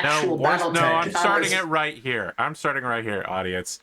actual Battletech. No, I'm starting it right here. I'm starting right here, audience.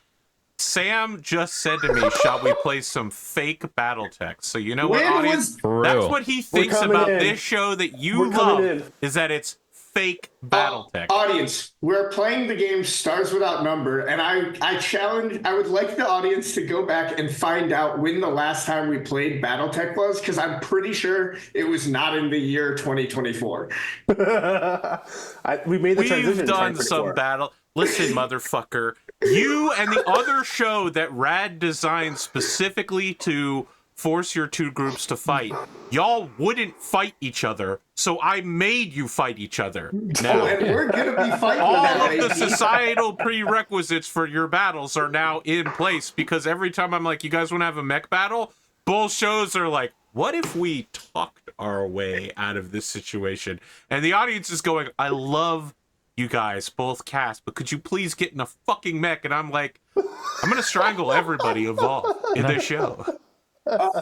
Sam just said to me, shall we play some fake Battletech? So you know what, audience? That's what he thinks about this show that you love, is that it's fake Battletech. Audience, we're playing the game Stars Without Number, and I challenge, I would like the audience to go back and find out when the last time we played Battletech was, because I'm pretty sure it was not in the year 2024. We made the transition. We've done some battle. Listen, motherfucker, you and the other show that Rad designed specifically to force your two groups to fight, y'all wouldn't fight each other, so I made you fight each other. Now, and we're gonna be fighting all of the societal prerequisites for your battles are now in place, because every time I'm like, you guys want to have a mech battle? Both shows are like, what if we talked our way out of this situation? And the audience is going, I love you guys, both cast, but could you please get in a fucking mech? And I'm like, I'm gonna strangle everybody involved in this show.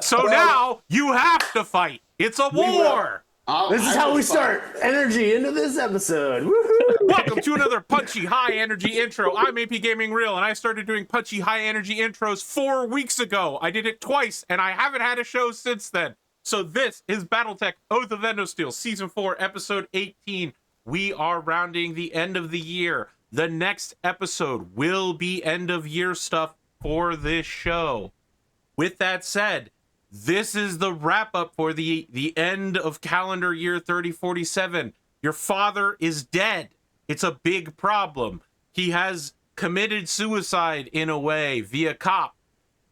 So now you have to fight. It's a war. This is how we start energy into this episode. Woohoo! Welcome to another punchy high energy intro. I'm APGamingREAL, and I started doing punchy high energy intros 4 weeks ago. I did it twice, and I haven't had a show since then. So this is Battletech Oath of Endosteel, Season 4, Episode 18. We are rounding the end of the year. The next episode will be end of year stuff for this show. With that said, this is the wrap up for the end of calendar year 3047. Your father is dead. It's a big problem. He has committed suicide in a way via cop.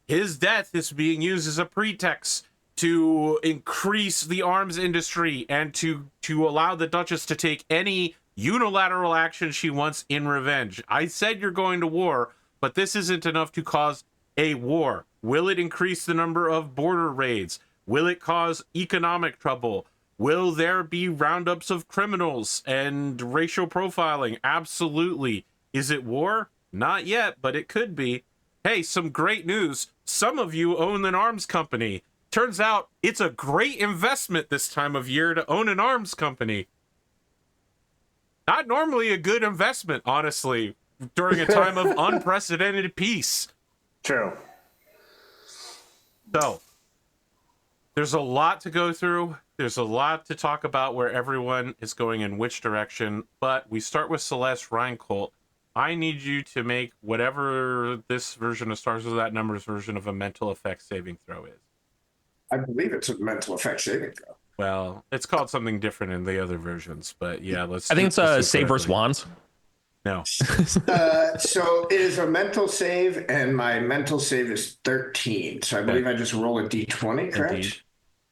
His death is being used as a pretext to increase the arms industry and to allow the Duchess to take any unilateral action she wants in revenge. I said you're going to war, but this isn't enough to cause a war. Will it increase the number of border raids? Will it cause economic trouble? Will there be roundups of criminals and racial profiling? Absolutely. Is it war? Not yet, but it could be. Hey, some great news. Some of you own an arms company. Turns out it's a great investment this time of year to own an arms company. Not normally a good investment, honestly, during a time of unprecedented peace. True. So, there's a lot to go through. There's a lot to talk about where everyone is going in which direction. But we start with Celeste Reincolt. I need you to make whatever this version of Stars Without Numbers version of a mental effect saving throw is. I believe it's a mental effect saving throw. Well, it's called something different in the other versions. But yeah, let's. I think it's save versus wands. No. So it is a mental save, and my mental save is 13. So I believe I just roll a d20, correct? Indeed.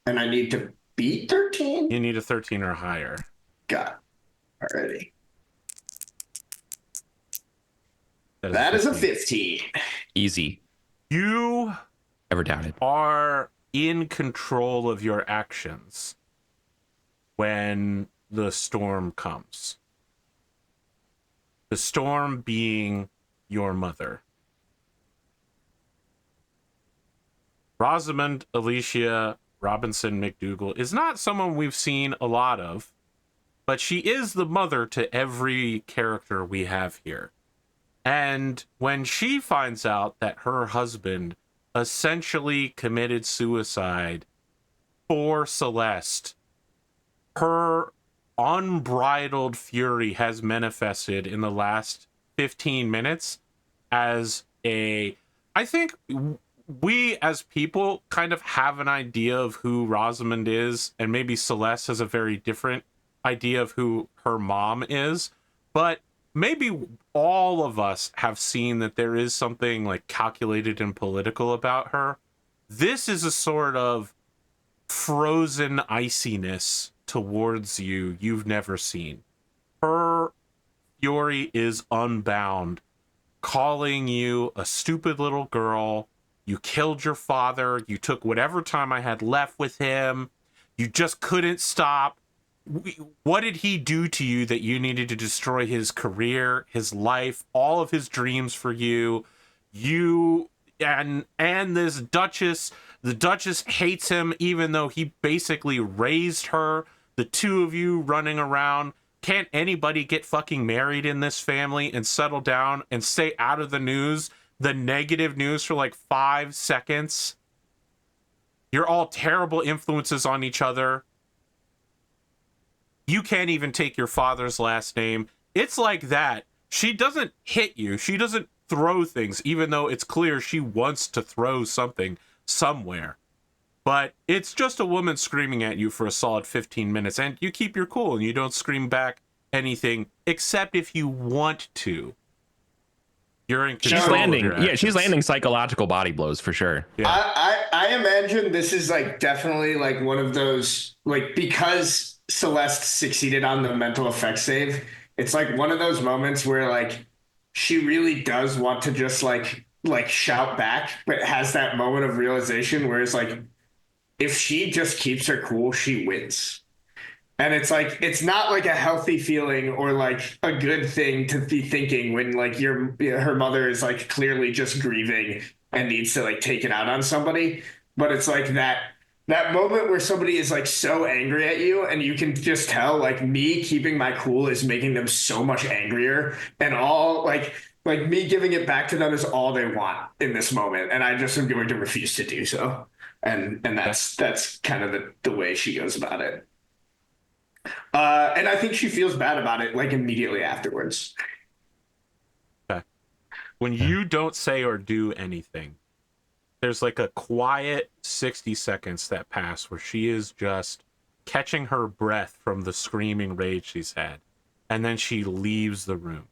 And I need to beat 13? You need a 13 or higher. Got it. Alrighty. That is a 15. Easy. You Ever doubted? are in control of your actions when the storm comes. The storm being your mother. Rosamund Alicia Robinson McDougall is not someone we've seen a lot of, but she is the mother to every character we have here. And when she finds out that her husband essentially committed suicide for Celeste, her unbridled fury has manifested in the last 15 minutes as I think we as people kind of have an idea of who Rosamund is, and maybe Celeste has a very different idea of who her mom is, but maybe all of us have seen that there is something like calculated and political about her. This is a sort of frozen iciness towards you you've never seen. Her fury is unbound, calling you a stupid little girl. You killed your father. You took whatever time I had left with him. You just couldn't stop. What did he do to you that you needed to destroy his career, his life, all of his dreams for you? You and this Duchess, the Duchess hates him even though he basically raised her. The two of you running around Can't anybody get fucking married in this family and settle down and stay out of the news, the negative news, for like 5 seconds? You're all terrible influences on each other. You can't even take your father's last name. It's like that. She doesn't hit you. She doesn't throw things, even though it's clear she wants to throw something somewhere. But it's just a woman screaming at you for a solid 15 minutes, and you keep your cool and you don't scream back anything, except if you want to. You're in control. She's landing. Of your Yeah, she's actions. landing psychological body blows for sure. Yeah. I imagine this is like definitely like one of those, like, because Celeste succeeded on the mental effects save, it's like one of those moments where like she really does want to just like shout back, but has that moment of realization where it's like, if she just keeps her cool, she wins. And it's like, it's not like a healthy feeling or like a good thing to be thinking when like her mother is like clearly just grieving and needs to like take it out on somebody. But it's like that moment where somebody is like so angry at you and you can just tell like me keeping my cool is making them so much angrier, and all like me giving it back to them is all they want in this moment. And I just am going to refuse to do so. And that's kind of the way she goes about it. And I think she feels bad about it like immediately afterwards. Okay. When you don't say or do anything, there's like a quiet 60 seconds that pass where she is just catching her breath from the screaming rage she's had. And then she leaves the room.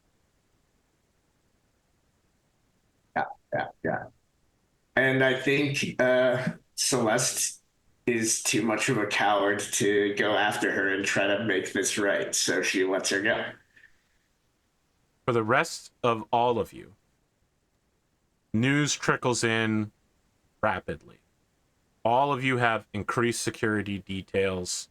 Yeah. And I think Celeste is too much of a coward to go after her and try to make this right, so she lets her go. For the rest of all of you, news trickles in rapidly. All of you have increased security details.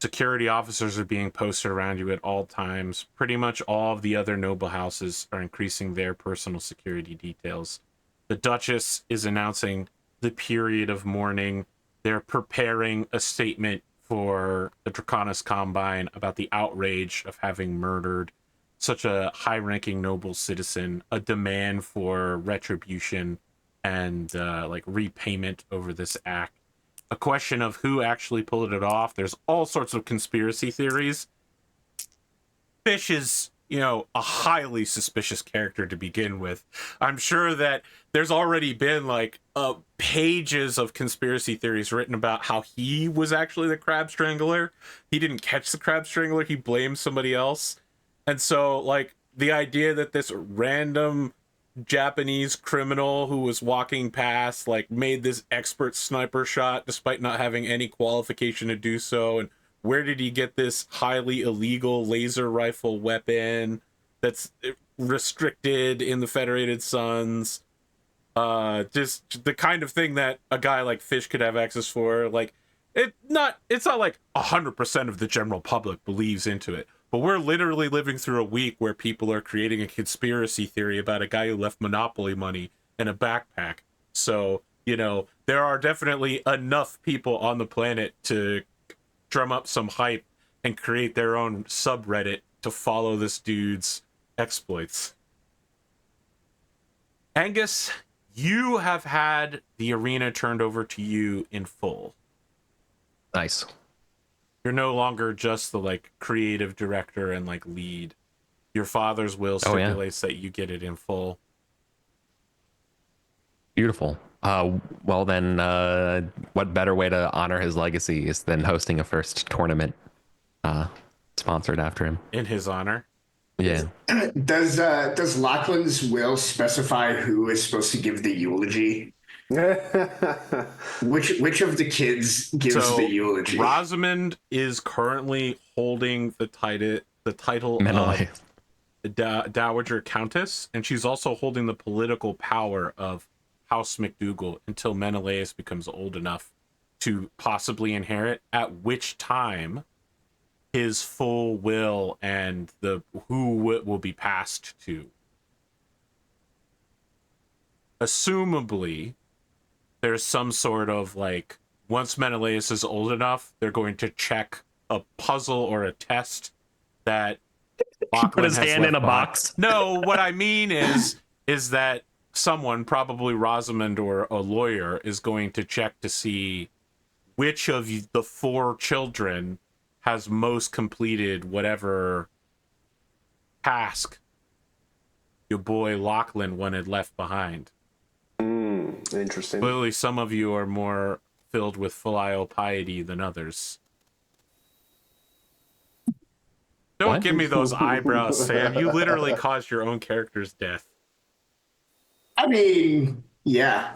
Security officers are being posted around you at all times. Pretty much all of the other noble houses are increasing their personal security details. The Duchess is announcing the period of mourning. They're preparing a statement for the Draconis Combine about the outrage of having murdered such a high-ranking noble citizen, a demand for retribution and like repayment over this act. A question of who actually pulled it off. There's all sorts of conspiracy theories. Fish is, a highly suspicious character to begin with. I'm sure that there's already been like pages of conspiracy theories written about how he was actually the crab strangler. He didn't catch the crab strangler. He blamed somebody else. And so like the idea that this random Japanese criminal who was walking past like made this expert sniper shot despite not having any qualification to do so, and where did he get this highly illegal laser rifle weapon that's restricted in the Federated Suns? Just the kind of thing that a guy like Fish could have access for. Like it's not like 100% of the general public believes into it. But we're literally living through a week where people are creating a conspiracy theory about a guy who left Monopoly money in a backpack. So, there are definitely enough people on the planet to drum up some hype and create their own subreddit to follow this dude's exploits. Angus, you have had the arena turned over to you in full. Nice. You're no longer just the like creative director and like lead. Your father's will stipulates that you get it in full. Beautiful. Well then, what better way to honor his legacy is than hosting a first tournament sponsored after him. In his honor. Yeah. Does Lachlan's will specify who is supposed to give the eulogy? Which of the kids gives the eulogy? Rosamond is currently holding the title Menelaus. of Dowager Countess, and she's also holding the political power of House McDougall until Menelaus becomes old enough to possibly inherit, at which time his full will and who it will be passed to. Assumably, there's some sort of like, once Menelaus is old enough, they're going to check a puzzle or a test that Put his hand in a box. No, what I mean is that someone, probably Rosamund or a lawyer, is going to check to see which of the 4 children has most completed whatever task your boy Lachlan wanted left behind. Interesting. Clearly, some of you are more filled with filial piety than others. Don't What? give me those eyebrows, Sam. You literally caused your own character's death. I mean, yeah.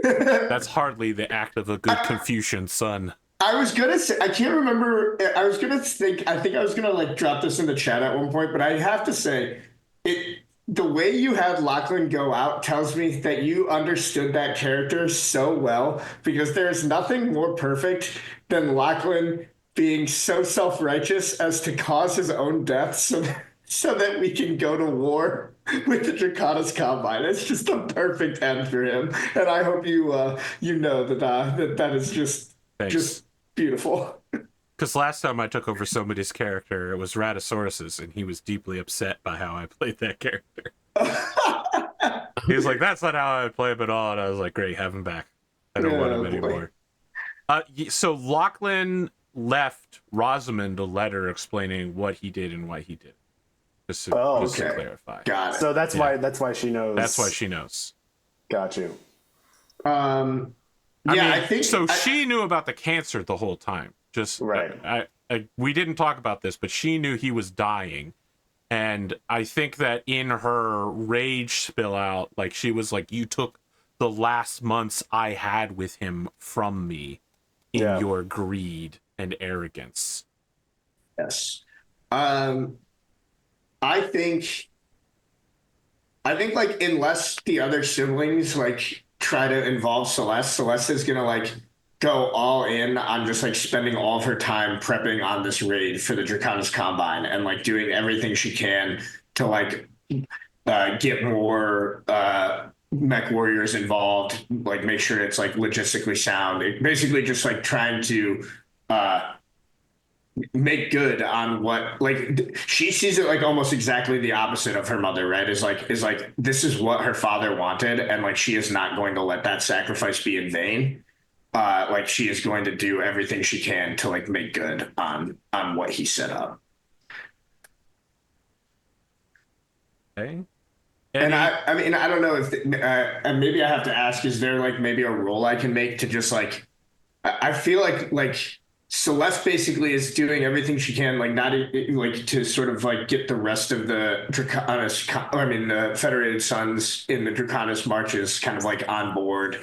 That's hardly the act of a good Confucian son. I was gonna say, I can't remember. I was gonna think. I think I was gonna like drop this in the chat at one point, but I have to say, the way you had Lachlan go out tells me that you understood that character so well, because there's nothing more perfect than Lachlan being so self-righteous as to cause his own death so that we can go to war with the Draconis Combine. It's just a perfect end for him, and I hope you know that is just Thanks. just beautiful. Because last time I took over somebody's character, it was Ratosaurus's, and he was deeply upset by how I played that character. He was like, "That's not how I play him at all," and I was like, "Great, have him back. I don't want him anymore." So Lachlan left Rosamund a letter explaining what he did and why he did. Just to clarify. Got it. So that's why she knows. That's why she knows. Got you. I think so. She knew about the cancer the whole time. Just right. We didn't talk about this, but she knew he was dying, and I think that in her rage spill out, like she was like, "You took the last months I had with him from me in your greed and arrogance." Yes. I think like unless the other siblings like try to involve Celeste is gonna like go all in on just like spending all of her time prepping on this raid for the Draconis Combine and like doing everything she can to like get more Mechwarriors involved, like make sure it's like logistically sound. Basically just like trying to make good on what like she sees it like almost exactly the opposite of her mother, right? Is like this is what her father wanted, and like she is not going to let that sacrifice be in vain. Like she is going to do everything she can to like make good on what he set up. Okay. And I mean I don't know if and maybe I have to ask, is there like maybe a role I can make to just like I feel like Celeste basically is doing everything she can, like not like to sort of like get the rest of the the Federated Sons in the Draconis marches kind of like on board,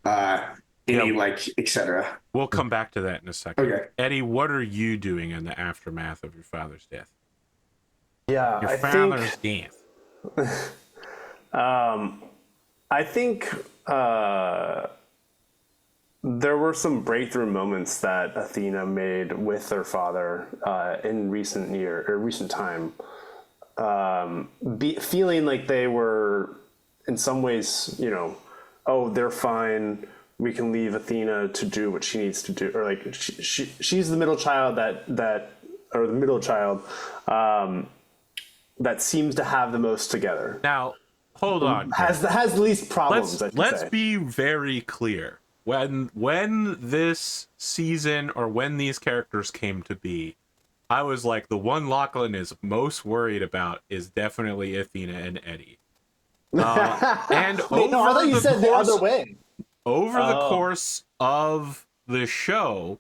like etc. We'll come back to that in a second. Okay. Eddie, what are you doing in the aftermath of your father's death? Yeah, Your father's death. I think there were some breakthrough moments that Athena made with her father in recent time, feeling like they were in some ways, they're fine. We can leave Athena to do what she needs to do, or like she's the middle child that seems to have the most together. Now, hold on. Has the least problems. Let's be very clear. When this season or when these characters came to be, I was like, the one Lachlan is most worried about is definitely Athena and Eddie. And Wait, no, I thought you said the other way. Over the course of the show,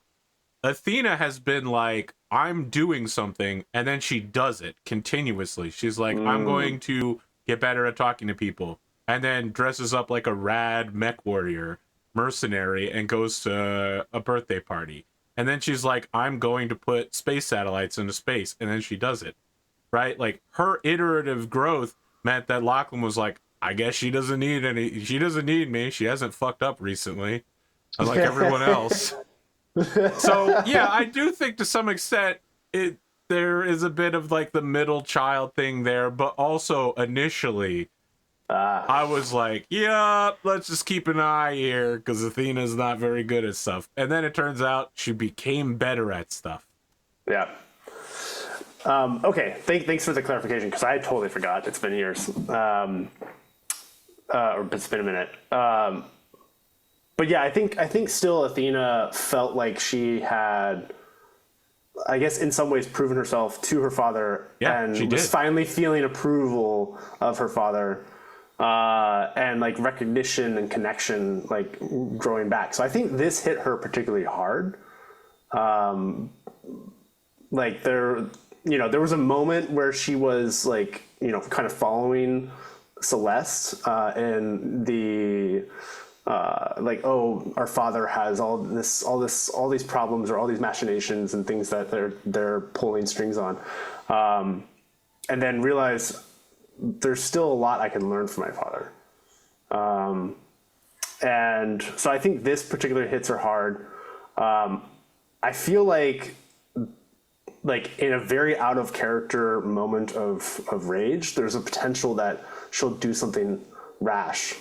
Athena has been like, I'm doing something, and then she does it continuously. She's like, I'm going to get better at talking to people, and then dresses up like a rad mech warrior mercenary and goes to a birthday party. And then she's like, I'm going to put space satellites into space, and then she does it. Right? Like, her iterative growth meant that Lachlan was like, I guess she doesn't need me. She hasn't fucked up recently, unlike everyone else. So yeah, I do think to some extent there is a bit of like the middle child thing there, but also initially I was like, yeah, let's just keep an eye here because Athena's not very good at stuff. And then it turns out she became better at stuff. Yeah. Okay, thanks for the clarification, because I totally forgot. It's been years, or it's been a minute. But yeah, I think still Athena felt like she had, I guess, in some ways proven herself to her father, and she was did. finally feeling approval of her father, and like recognition and connection, like growing back. So I think this hit her particularly hard. Like there was a moment where she was like, kind of following Celeste, and the like, oh, our father has all these problems or all these machinations and things that they're pulling strings on, and then realize there's still a lot I can learn from my father. And so I think this particular hits her hard. I feel like in a very out of character moment of rage, there's a potential that she'll do something rash.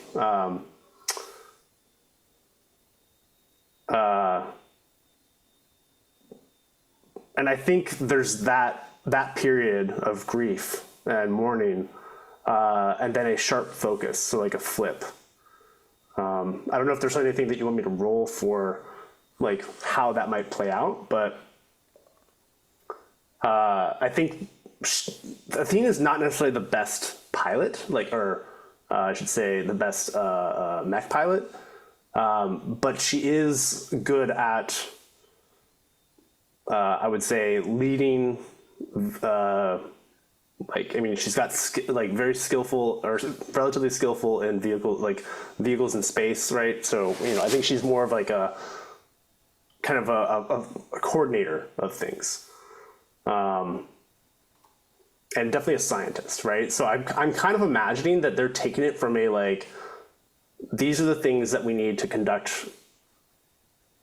And I think there's that period of grief and mourning, and then a sharp focus, so like a flip. I don't know if there's anything that you want me to roll for, like how that might play out, but I think Athena's not necessarily the best pilot, or I should say the best mech pilot, but she is good at, I would say, leading. She's got very skillful, or relatively skillful in vehicles in space, right? So I think she's more of like a kind of a coordinator of things. And definitely a scientist, right? So I'm kind of imagining that they're taking it from these are the things that we need to conduct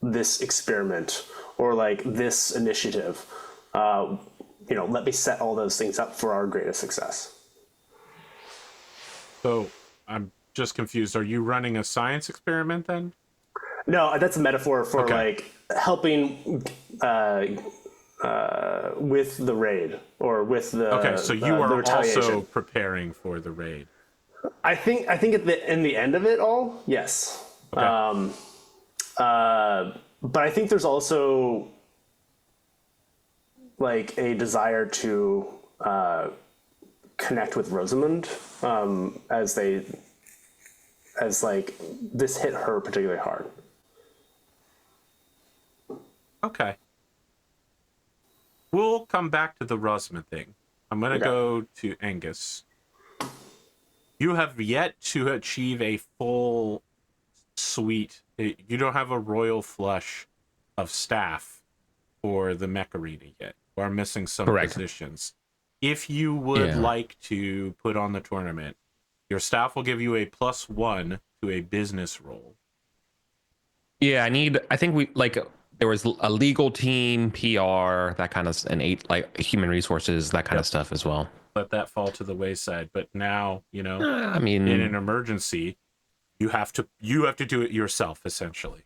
this experiment, or like this initiative. Let me set all those things up for our greatest success. So I'm just confused. Are you running a science experiment then? No, that's a metaphor for helping with the raid, or with the so you are retaliation. Also preparing for the raid. I think in the end of it all, yes. Okay. But I think there's also like a desire to connect with Rosamund, as this hit her particularly hard. Okay. We'll come back to the Rosamund thing. I'm going to go to Angus. You have yet to achieve a full suite. You don't have a royal flush of staff for the mech arena yet. You are missing some positions. If you would like to put on the tournament, your staff will give you a +1 to a business roll. Yeah, I think there was a legal team, PR, that kind of, and human resources, that kind of stuff as well. Let that fall to the wayside. But now, in an emergency, you have to do it yourself, essentially.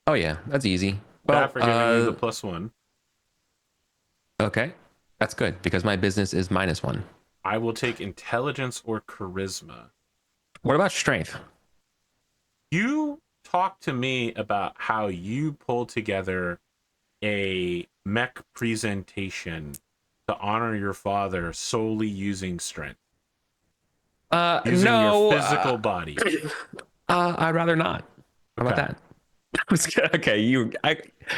Oh yeah, that's easy. Well, for giving you the +1. Okay, that's good, because my business is -1. I will take intelligence or charisma. What about strength? You talk to me about how you pull together a mech presentation to honor your father solely using strength. Using your physical body. I'd rather not. How about that? Okay, you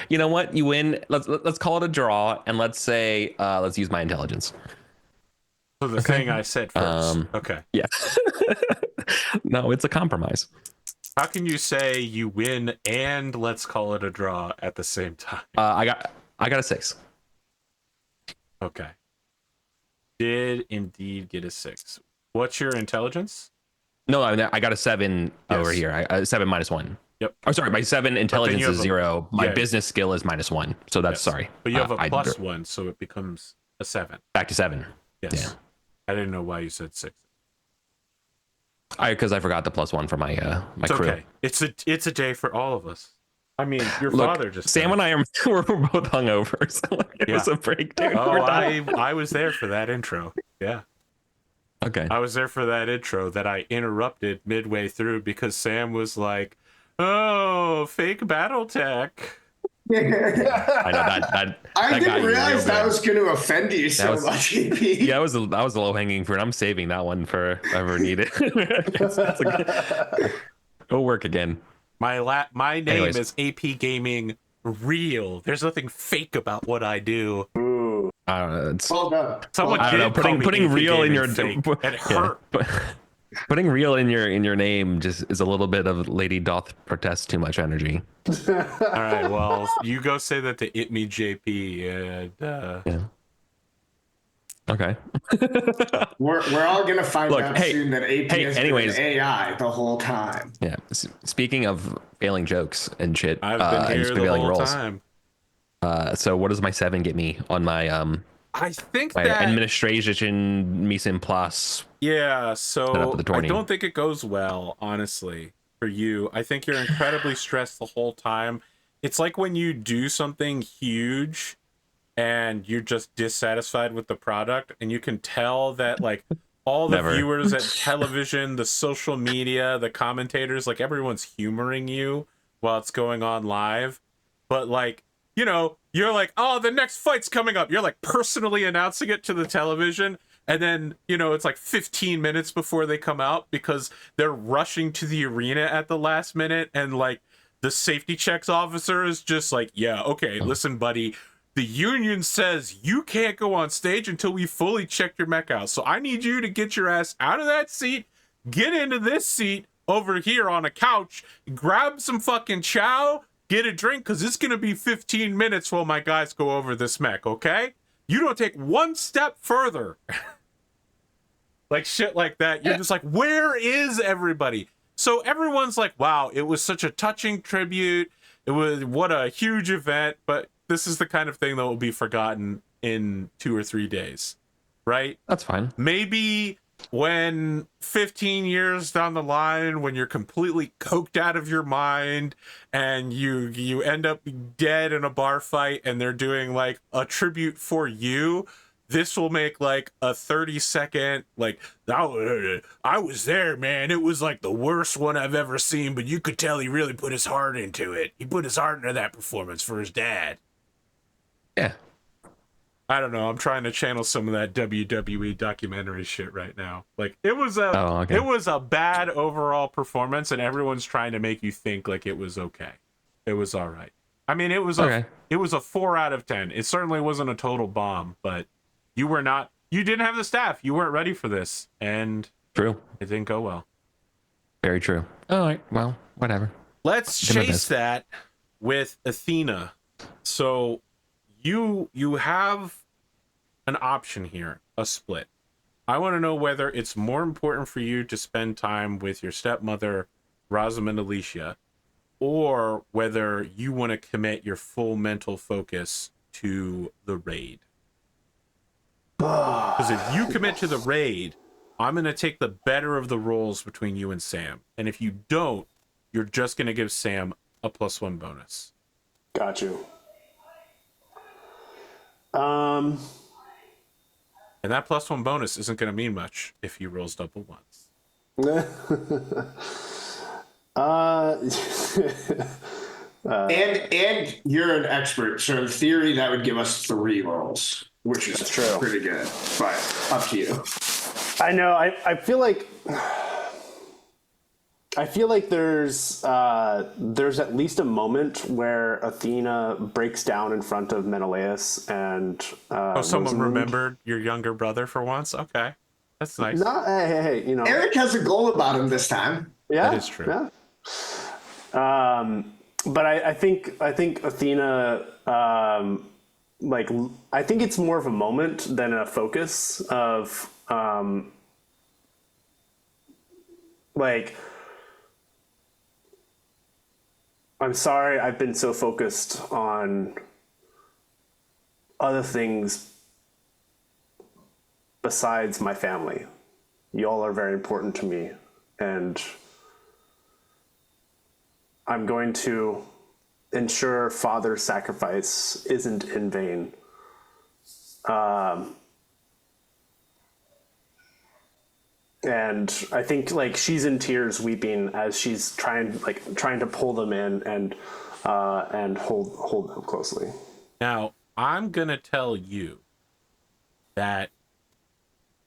know what? You win. Let's call it a draw, and let's say let's use my intelligence. So the thing I said first. Okay. Yeah. No, it's a compromise. How can you say you win and let's call it a draw at the same time? I got a 6. Okay. Did indeed get a 6. What's your intelligence? No, I got a 7 over here. 7 -1. Yep. Oh, sorry. My 7 intelligence is 0. My yeah. business skill is -1. So that's sorry. But you have a +1, so it becomes a 7. Back to 7. Yes. Yeah. I didn't know why you said 6. Because I forgot the +1 for my my It's crew. okay. It's a day for all of us. I mean, your Look, father just Sam and I were both hungover, so it was Yeah. a break, dude. Oh, We're done. I was there for that intro. Yeah. Okay. I was there for that intro that I interrupted midway through because Sam was like, "Oh, fake Battletech." I know that I that got didn't you realize real that good. was going to offend you so was- much, AP. Yeah, that was a low hanging fruit. I'm saving that one for if I ever need it. Go work again. My name Anyways. is AP Gaming Real. There's nothing fake about what I do. Ooh. I don't know. It's, Well done. Someone I don't know. did call me Putting AP real in Gaming your fake. It yeah, hurt. but putting real in your name just is a little bit of Lady Doth protest too much energy. All right, well, you go say that to It Me JP. And, Yeah. Okay. We're all going to find Look, out hey, soon that AP has anyways. been AI the whole time. Yeah. Speaking of failing jokes and shit, I've been and here the prevailing whole roles. time. So what does my 7 get me on my I think my that administration mise en place? yeah. Set up So with the I tourney. don't think it goes well, honestly, for you. I think you're incredibly stressed the whole time. It's like when you do something huge and you're just dissatisfied with the product, and you can tell that like all the Never. viewers at television, the social media, the commentators, like everyone's humoring you while it's going on live. But like, you know, you're like, oh, the next fight's coming up. You're like personally announcing it to the television. And then, you know, it's like 15 minutes before they come out because they're rushing to the arena at the last minute. And like the safety checks officer is just like, yeah, okay, listen, buddy. The union says you can't go on stage until we fully check your mech out. So I need you to get your ass out of that seat, get into this seat over here on a couch, grab some fucking chow, get a drink, because it's going to be 15 minutes while my guys go over this mech, okay? You don't take one step further. Like shit like that. You're just like, where is everybody? So everyone's like, wow, it was such a touching tribute. It was what a huge event, but this is the kind of thing that will be forgotten in 2 or 3 days, right? That's fine. Maybe when 15 years down the line, when you're completely coked out of your mind and you end up dead in a bar fight and they're doing like a tribute for you, this will make like a 30-second, like, I was there, man. It was like the worst one I've ever seen, but you could tell he really put his heart into it. He put his heart into that performance for his dad. Yeah. I don't know. I'm trying to channel some of that WWE documentary shit right now. Like it was a bad overall performance, and everyone's trying to make you think like it was okay. It was all right. I mean, it was a 4 out of 10. It certainly wasn't a total bomb, but you didn't have the staff. You weren't ready for this, and True. it didn't go well. Very true. All right. Well, whatever. Let's Give me chase this. that with Athena. So you have an option here, a split. I want to know whether it's more important for you to spend time with your stepmother, Rosamund Alicia, or whether you want to commit your full mental focus to the raid. Because if you commit to the raid, I'm going to take the better of the roles between you and Sam. And if you don't, you're just going to give Sam a +1 bonus. Got you. And that +1 bonus isn't going to mean much if he rolls double ones. And you're an expert, so in theory that would give us 3 rolls, which is true. pretty good. But up to you. I know. I feel like there's at least a moment where Athena breaks down in front of Menelaus and Someone Rosamund. remembered your younger brother for once? Okay. That's nice. No, hey, you know. Eric has a goal about him this time. Yeah, That is true. Yeah. But I think Athena, I think it's more of a moment than a focus of, I'm sorry I've been so focused on other things besides my family. Y'all are very important to me, and I'm going to ensure father's sacrifice isn't in vain. And I think like she's in tears, weeping as she's trying to pull them in and hold them closely. Now, I'm gonna tell you that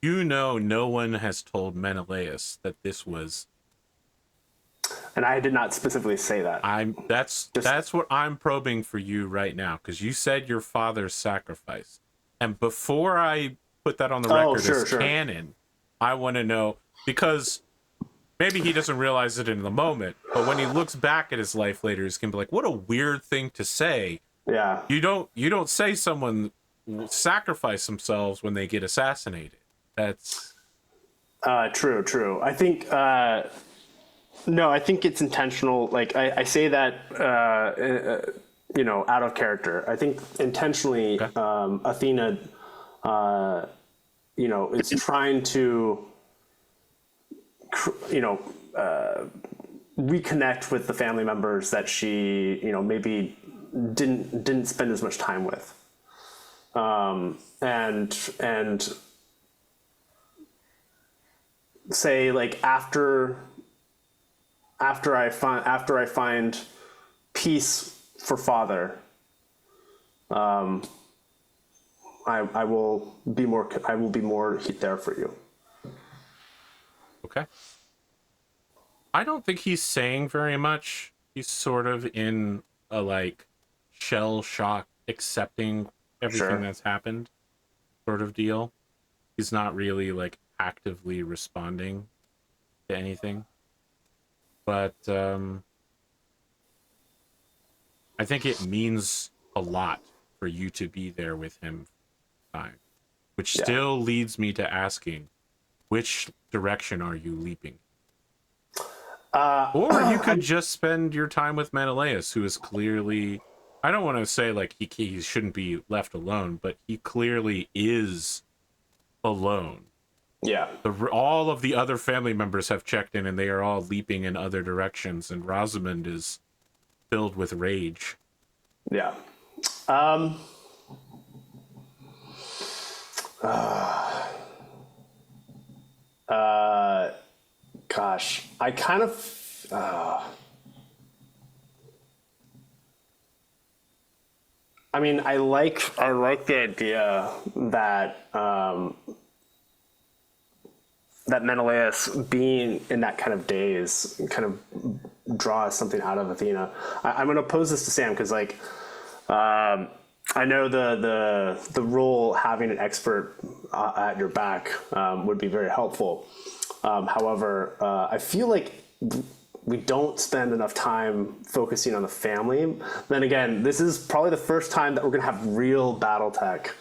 no one has told Menelaus that this was. And I did not specifically say that. That's what I'm probing for you right now, because you said your father's sacrifice, and before I put that on the record as canon, I want to know, because maybe he doesn't realize it in the moment, but when he looks back at his life later, he's gonna be like, "What a weird thing to say." Yeah. You don't say someone sacrifice themselves when they get assassinated. That's true. I think no, I think it's intentional. Like I say that out of character. I think intentionally, Athena is trying to reconnect with the family members that she maybe didn't spend as much time with, and say like after I find peace for father, I will be more there for you. okay. I don't think he's saying very much. He's sort of in a like shell shock, accepting everything that's happened sort of deal. He's not really like actively responding to anything. But I think it means a lot for you to be there with him time, which still leads me to asking, which direction are you leaping? Or you could just spend your time with Menelaus, who is clearly, I don't want to say like he shouldn't be left alone, but he clearly is alone. Yeah. All of the other family members have checked in, and they are all leaping in other directions, and Rosamund is filled with rage. Yeah. Gosh, I kind of. I mean, I like the idea that that Menelaus being in that kind of daze kind of draws something out of Athena. I'm going to pose this to Sam because, like, I know the role having an expert at your back would be very helpful. However, I feel like we don't spend enough time focusing on the family. Then again, this is probably the first time that we're going to have real Battletech.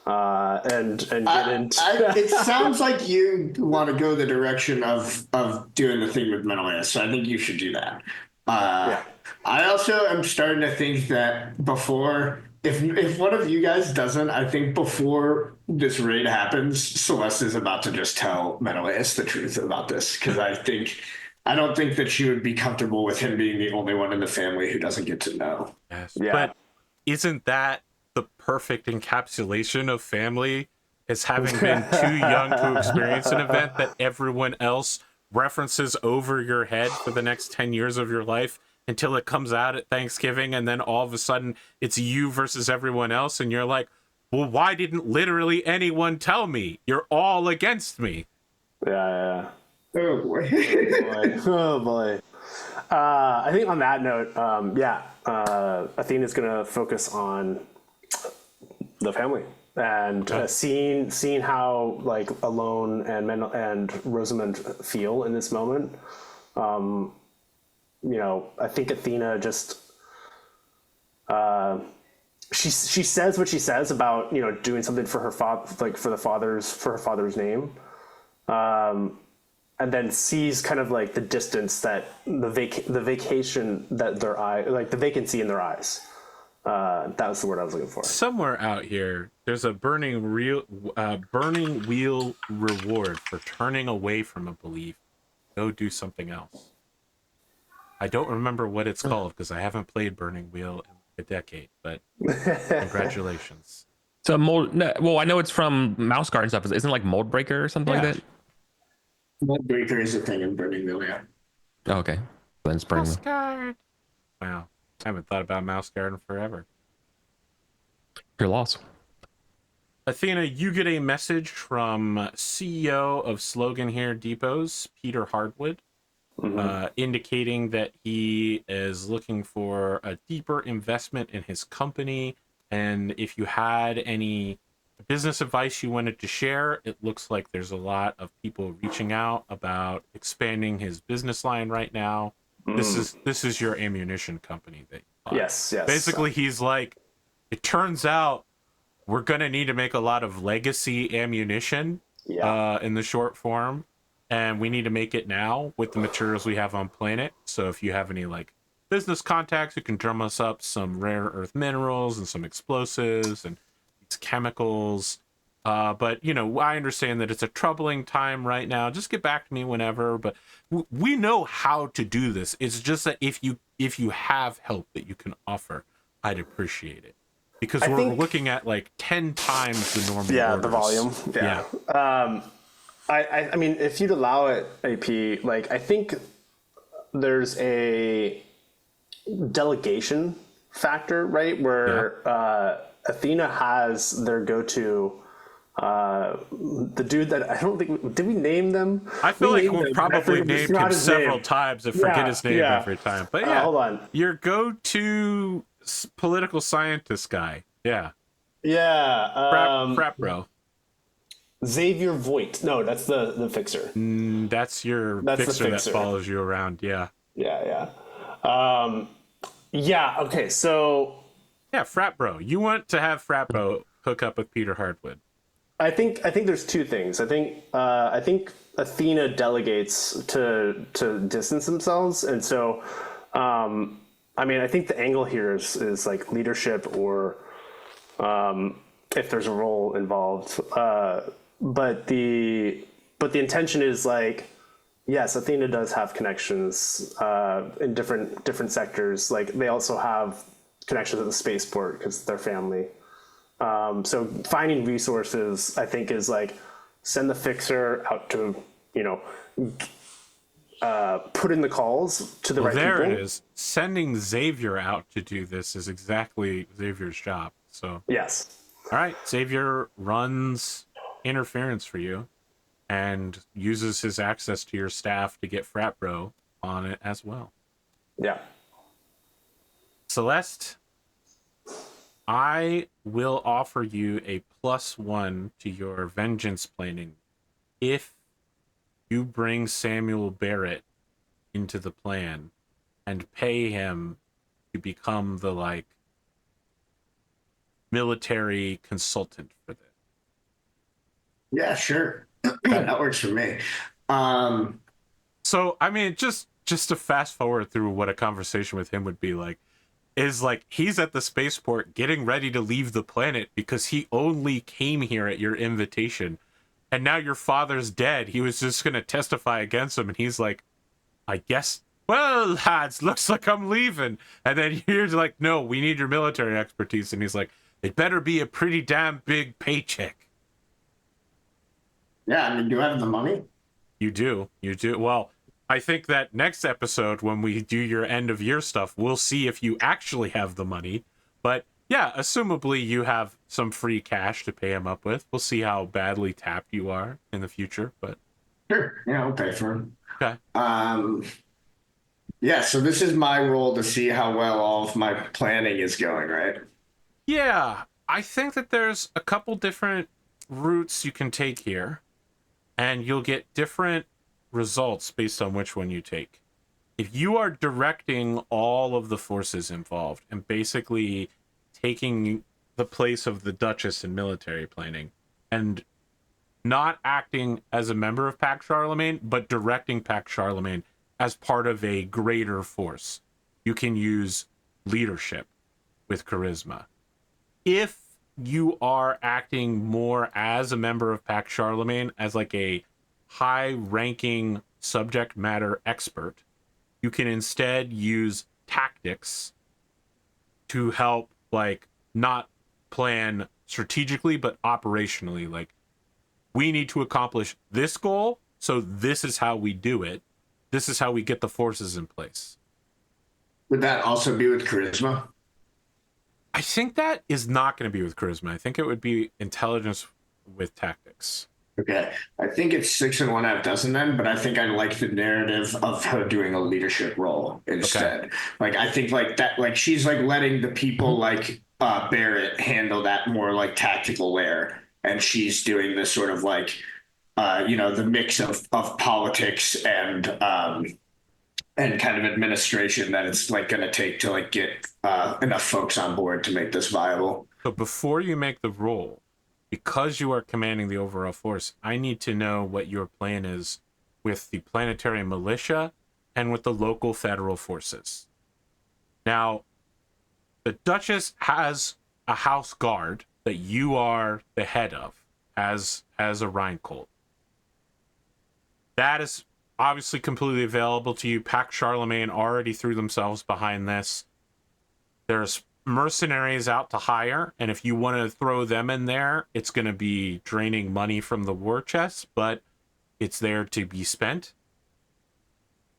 And get into. It sounds like you want to go the direction of doing the thing with Menelaus, so I think you should do that. I also am starting to think that before, if one of you guys doesn't, I think before this raid happens, Celeste is about to just tell Menelaus the truth about this, because I don't think that she would be comfortable with him being the only one in the family who doesn't get to know. Yes. Yeah. But isn't that the perfect encapsulation of family, is having been too young to experience an event that everyone else references over your head for the next 10 years of your life until it comes out at Thanksgiving, and then all of a sudden it's you versus everyone else, and you're like, well, why didn't literally anyone tell me? You're all against me. Yeah. Oh boy. Oh boy. I think on that note, Athena's gonna focus on the family and seeing how like alone and Rosamund feel in this moment. I think Athena just she says what she says about doing something for her father, like for her father's name, and then sees kind of like the distance that the vacation that their eye, like the vacancy in their eyes. That was the word I was looking for. Somewhere out here, there's a burning wheel reward for turning away from a belief. Go do something else. I don't remember what it's called because I haven't played Burning Wheel in a decade, but congratulations. So mold. No, well, I know it's from Mouse Guard and stuff. Isn't it like Mold Breaker or something Yeah. like that? Mold Breaker is a thing in Burning Wheel, yeah. Oh, okay. Then it's Burning Mouse Wheel. Guard. Wow. I haven't thought about Mouse Guard in forever. Your loss. Athena, you get a message from CEO of Slogan Hair Depots, Peter Hardwood, indicating that he is looking for a deeper investment in his company. And if you had any business advice you wanted to share, it looks like there's a lot of people reaching out about expanding his business line right now. This is your ammunition company that you bought. Yes. Basically, he's like, it turns out we're going to need to make a lot of legacy ammunition in the short form, and we need to make it now with the materials we have on planet. So if you have any like business contacts, you can drum us up some rare earth minerals and some explosives and these chemicals. But you know, I understand that it's a troubling time right now. Just get back to me whenever. But we know how to do this. It's just that if you have help that you can offer, I'd appreciate it. Because we're looking at like 10 times the normal orders. The volume. Yeah. I mean, if you'd allow it, AP, like I think there's a delegation factor, right? Where Athena has their go-to, the dude that I don't think, did we name them? I feel like we've probably named him several times and forget his name every time. But hold on. Your go-to political scientist guy. Yeah. Frat bro. Xavier Voigt. No, that's the fixer. That's your fixer that follows you around. Yeah. Okay, so yeah, frat bro. You want to have frat bro hook up with Peter Hardwood. I think there's two things. I think Athena delegates to distance themselves, and so I mean, I think the angle here is like leadership or if there's a role involved. But the intention is like, yes, Athena does have connections in different sectors. Like they also have connections at the spaceport because they're family. So finding resources, I think, is like send the fixer out to, put in the calls to the right people. There it is. Sending Xavier out to do this is exactly Xavier's job. So yes. All right, Xavier runs interference for you and uses his access to your staff to get frat bro on it as well. Yeah. Celeste, I will offer you a +1 to your vengeance planning if you bring Samuel Barrett into the plan and pay him to become the military consultant for this. Yeah, sure. That works for me. So, I mean, just to fast forward through what a conversation with him would be like, is like he's at the spaceport getting ready to leave the planet because he only came here at your invitation. And now your father's dead. He was just going to testify against him. And he's like, I guess, well, lads, looks like I'm leaving. And then you're like, no, we need your military expertise. And he's like, it better be a pretty damn big paycheck. Yeah, I mean, do I have the money? You do. Well, I think that next episode, when we do your end of year stuff, we'll see if you actually have the money. But yeah, assumably you have some free cash to pay him up with. We'll see how badly tapped you are in the future, but Sure. Yeah, I'll pay for him. okay. Yeah, so this is my role to see how well all of my planning is going, right? Yeah, I think that there's a couple different routes you can take here, and you'll get different results based on which one you take. If you are directing all of the forces involved and basically taking the place of the Duchess in military planning and not acting as a member of Pax Charlemagne, but directing Pax Charlemagne as part of a greater force, you can use leadership with charisma. If you are acting more as a member of Pax Charlemagne, as like a high-ranking subject matter expert, You can instead use tactics to help, like, not plan strategically, but operationally. Like, we need to accomplish this goal, so this is how we do it. This is how we get the forces in place. Would that also be with charisma? I think that is not going to be with charisma. I think it would be intelligence with tactics. Okay. I think it's 6 and 1/2 dozen then, but I think I like the narrative of her doing a leadership role instead. Okay. Like, I think like that, like she's like letting the people like Barrett handle that more like tactical layer. And she's doing this sort of like, you know, the mix of politics and kind of administration that it's like going to take to like get enough folks on board to make this viable. So before you make the roll, because you are commanding the overall force, I need to know what your plan is with the planetary militia and with the local federal forces. Now, the Duchess has a house guard that you are the head of as a Rheincolt. That is obviously completely available to you. Pax Charlemagne already threw themselves behind this. There's mercenaries out to hire, and if you want to throw them in there, it's going to be draining money from the war chest, but it's there to be spent.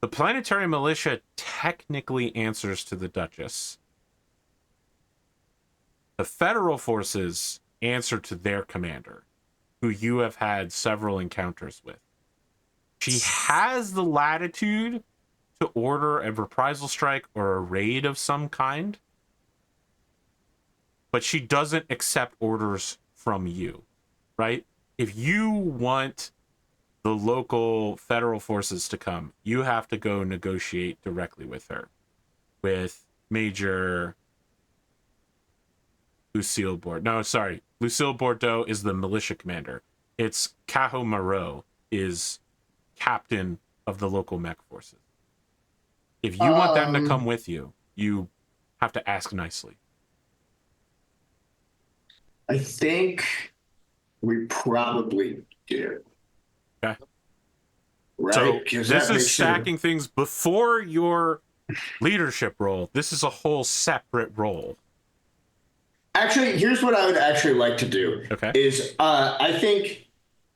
The planetary militia technically answers to the Duchess. The federal forces answer to their commander, who you have had several encounters with. She has the latitude to order a reprisal strike or a raid of some kind, but she doesn't accept orders from you, right? If you want the local federal forces to come, you have to go negotiate directly with her, with Major Lucille Bordeaux. No, sorry. Lucille Bordeaux is the militia commander. It's Cajo Moreau is captain of the local mech forces. If you want them to come with you, you have to ask nicely. I think we probably do. Okay. Right? So this is stacking things before your leadership role. This is a whole separate role. Actually, here's what I would actually like to do. Okay. Is I think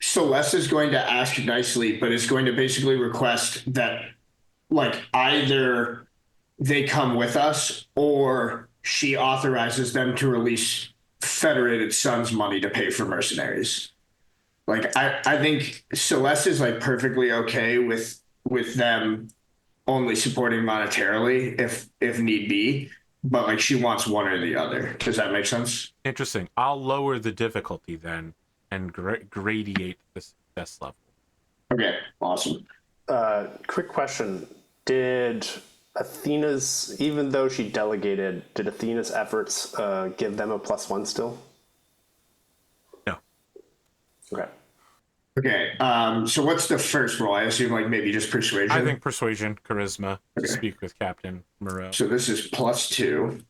Celeste is going to ask nicely, but is going to basically request that like either they come with us or she authorizes them to release Federated Sons money to pay for mercenaries. Like I think Celeste is like perfectly okay with them only supporting monetarily if need be, but like she wants one or the other. Does that make sense? Interesting. I'll lower the difficulty then and gradiate the success level. Okay, awesome. Quick question. Did Athena's, even though she delegated, did Athena's efforts give them a +1 still? No. Okay. Okay, so what's the first roll? I assume like maybe just persuasion? I think persuasion, charisma, okay. To speak with Captain Moreau. So this is +2.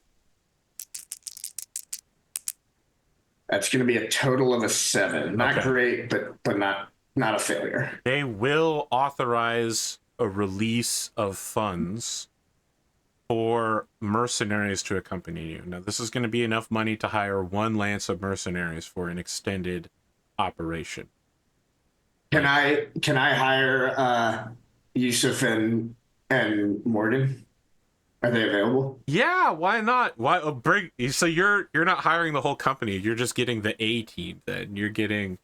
That's going to be a total of a 7. Not great, but not a failure. They will authorize a release of funds for mercenaries to accompany you. Now, this is going to be enough money to hire 1 lance of mercenaries for an extended operation. Can I hire Yusuf and Morgan? Are they available? Yeah, why not? Why bring? So you're not hiring the whole company. You're just getting the A team. Then you're getting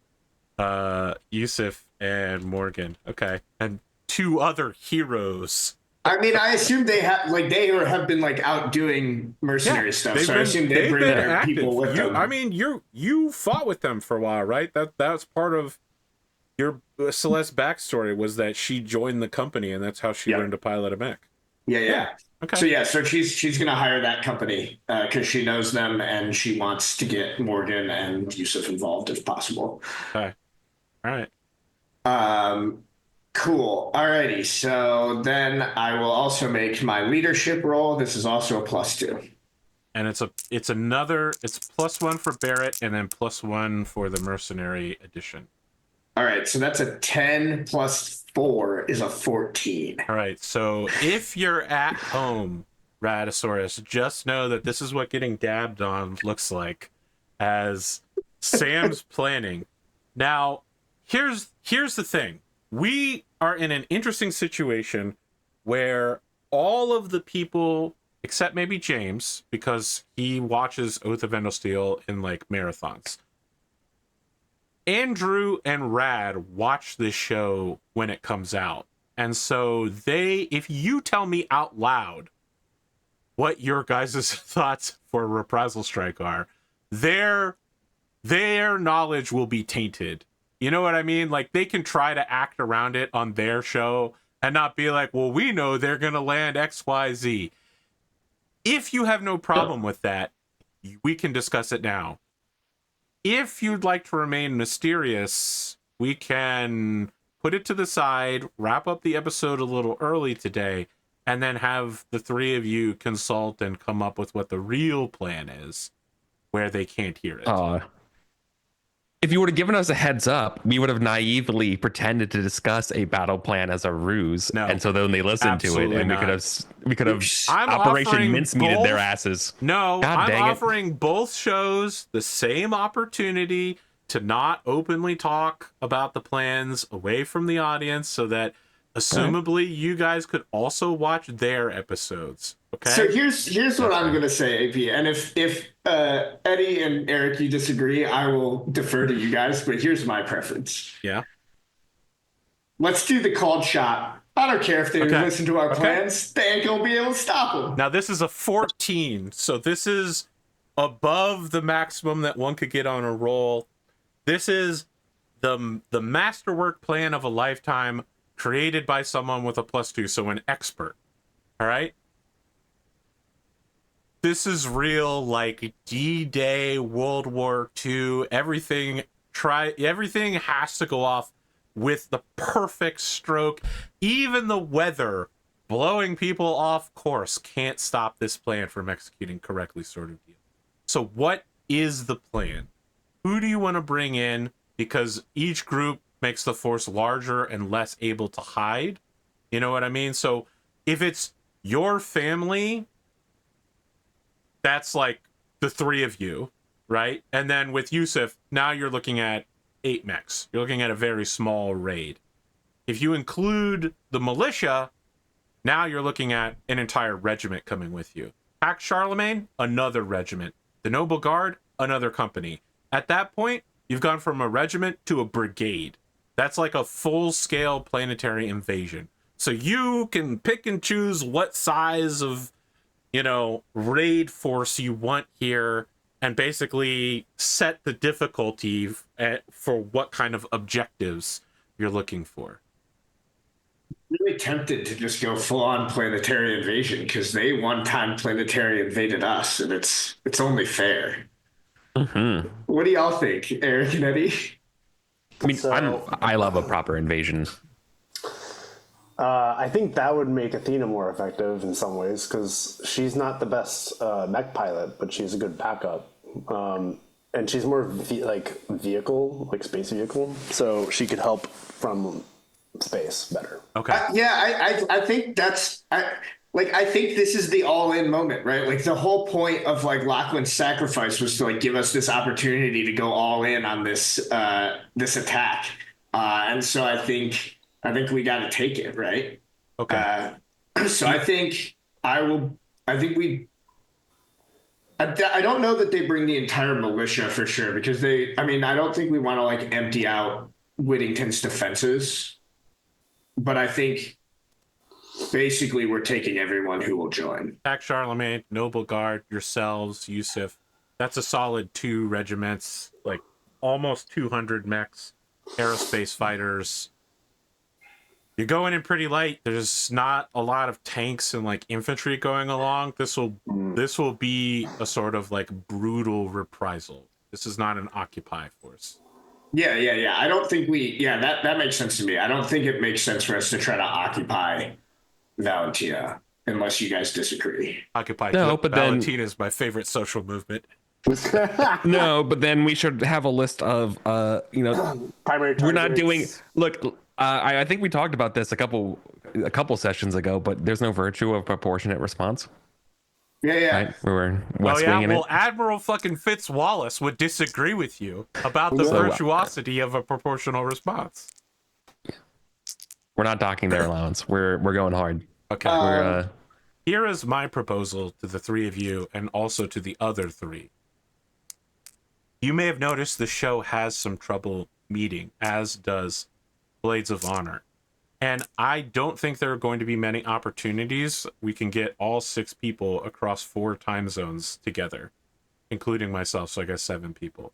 Yusuf and Morgan. Okay, and 2 other heroes. I mean, I assume they have been like out doing mercenary stuff. So I assume they bring their people with them. I mean, you fought with them for a while, right? That's part of your Celeste backstory was that she joined the company and that's how she learned to pilot a mech. Yeah. Okay. So she's gonna hire that company because she knows them and she wants to get Morgan and Yusuf involved if possible. Okay. All right. Cool. Alrighty. So then I will also make my leadership roll. This is also a +2. And it's +1 for Barrett and then +1 for the mercenary edition. All right, so that's a 10 plus 4 is a 14. All right, so if you're at home, Radasaurus, just know that this is what getting dabbed on looks like as Sam's planning. Now, here's the thing. We are in an interesting situation where all of the people, except maybe James, because he watches Oath of Endosteel in like marathons, Andrew and Rad watch this show when it comes out. And so if you tell me out loud what your guys' thoughts for Reprisal Strike are, their knowledge will be tainted. You know what I mean? Like, they can try to act around it on their show and not be like, well, we know they're going to land XYZ. If you have no problem with that, we can discuss it now. If you'd like to remain mysterious, we can put it to the side, wrap up the episode a little early today, and then have the three of you consult and come up with what the real plan is, where they can't hear it. If you would have given us a heads up, we would have naively pretended to discuss a battle plan as a ruse. No, and so then they listened to it, and we could have I'm Operation offering Mincemeated their both- asses. No, God I'm dang it. offering both shows the same opportunity to not openly talk about the plans away from the audience so that assumably you guys could also watch their episodes. Okay. So here's what I'm gonna say, AP. And if Eddie and Eric, you disagree, I will defer to you guys. But here's my preference. Yeah. Let's do the called shot. I don't care if they Okay. listen to our Okay. plans. They ain't gonna be able to stop them. Now this is a 14, so this is above the maximum that one could get on a roll. This is the masterwork plan of a lifetime created by someone with a +2, so an expert. All right? This is real, like D-Day, World War II, everything has to go off with the perfect stroke. Even the weather blowing people off course can't stop this plan from executing correctly, sort of deal. So what is the plan? Who do you want to bring in? Because each group makes the force larger and less able to hide. You know what I mean? So if it's your family, that's like the three of you, right? And then with Yusuf, now you're looking at 8 mechs. You're looking at a very small raid. If you include the militia, now you're looking at an entire regiment coming with you. Pack Charlemagne, another regiment. The Noble Guard, another company. At that point, you've gone from a regiment to a brigade. That's like a full-scale planetary invasion. So you can pick and choose what size of, raid force you want here and basically set the difficulty for what kind of objectives you're looking for. Really tempted to just go full-on planetary invasion because they one time planetary invaded us, and it's only fair. Mm-hmm. What do y'all think, Eric and Eddie? I mean, I love a proper invasion. I think that would make Athena more effective in some ways because she's not the best mech pilot, but she's a good backup. And she's more vehicle, like space vehicle. So she could help from space better. Okay. I think I think this is the all-in moment, right? Like the whole point of like Lachlan's sacrifice was to like give us this opportunity to go all in on this this attack, and so I think we got to take it, right? Okay. So I think I don't know that they bring the entire militia for sure because I don't think we want to like empty out Whittington's defenses, but I think basically we're taking everyone who will join. Pack Charlemagne, Noble Guard, yourselves, Yusuf. That's a solid 2 regiments, like almost 200 mechs, aerospace fighters. You're going in pretty light. There's not a lot of tanks and like infantry going along. This will be a sort of like brutal reprisal. This is not an occupy force. Yeah. I don't think that makes sense to me. I don't think it makes sense for us to try to occupy Valentina unless you guys disagree. Occupy No, but then- Valentina is my favorite social movement. No, but then we should have a list of Primary we're not doing. targets. Look, I think we talked about this a couple sessions ago, but there's no virtue of proportionate response, Yeah, yeah. right? We were Oh West yeah, Winging well, it. Admiral fucking Fitzwallace would disagree with you about the So, virtuosity of a proportional response. We're not docking their allowance. We're going hard. Okay. We're Here is my proposal to the three of you and also to the other three. You may have noticed the show has some trouble meeting, as does Blades of Honor. And I don't think there are going to be many opportunities we can get all 6 people across 4 time zones together, including myself, so I guess 7 people.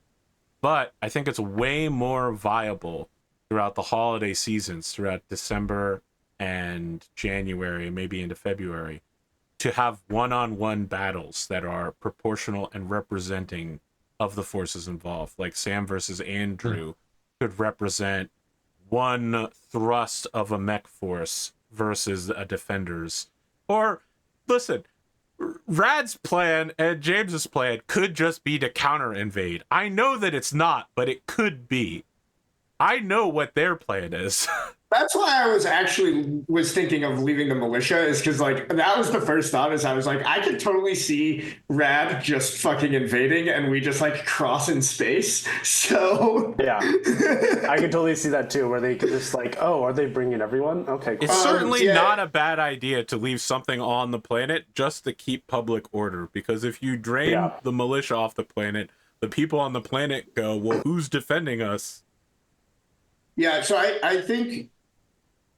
But I think it's way more viable throughout the holiday seasons, throughout December and January, maybe into February, to have one-on-one battles that are proportional and representing of the forces involved. Like Sam versus Andrew could represent one thrust of a mech force versus a defender's. Or, listen, Rad's plan and James's plan could just be to counter invade. I know that it's not, but it could be. I know what their plan is. That's why I was thinking of leaving the militia, is because like that was the first thought. Is I was like, I could totally see Rad just fucking invading and we just like cross in space. So Yeah, I can totally see that too, where they could just like, oh, are they bringing everyone? Okay, cool. It's certainly yeah. not a bad idea to leave something on the planet just to keep public order, because if you drain the militia off the planet, the people on the planet go, well, who's defending us? yeah, so I think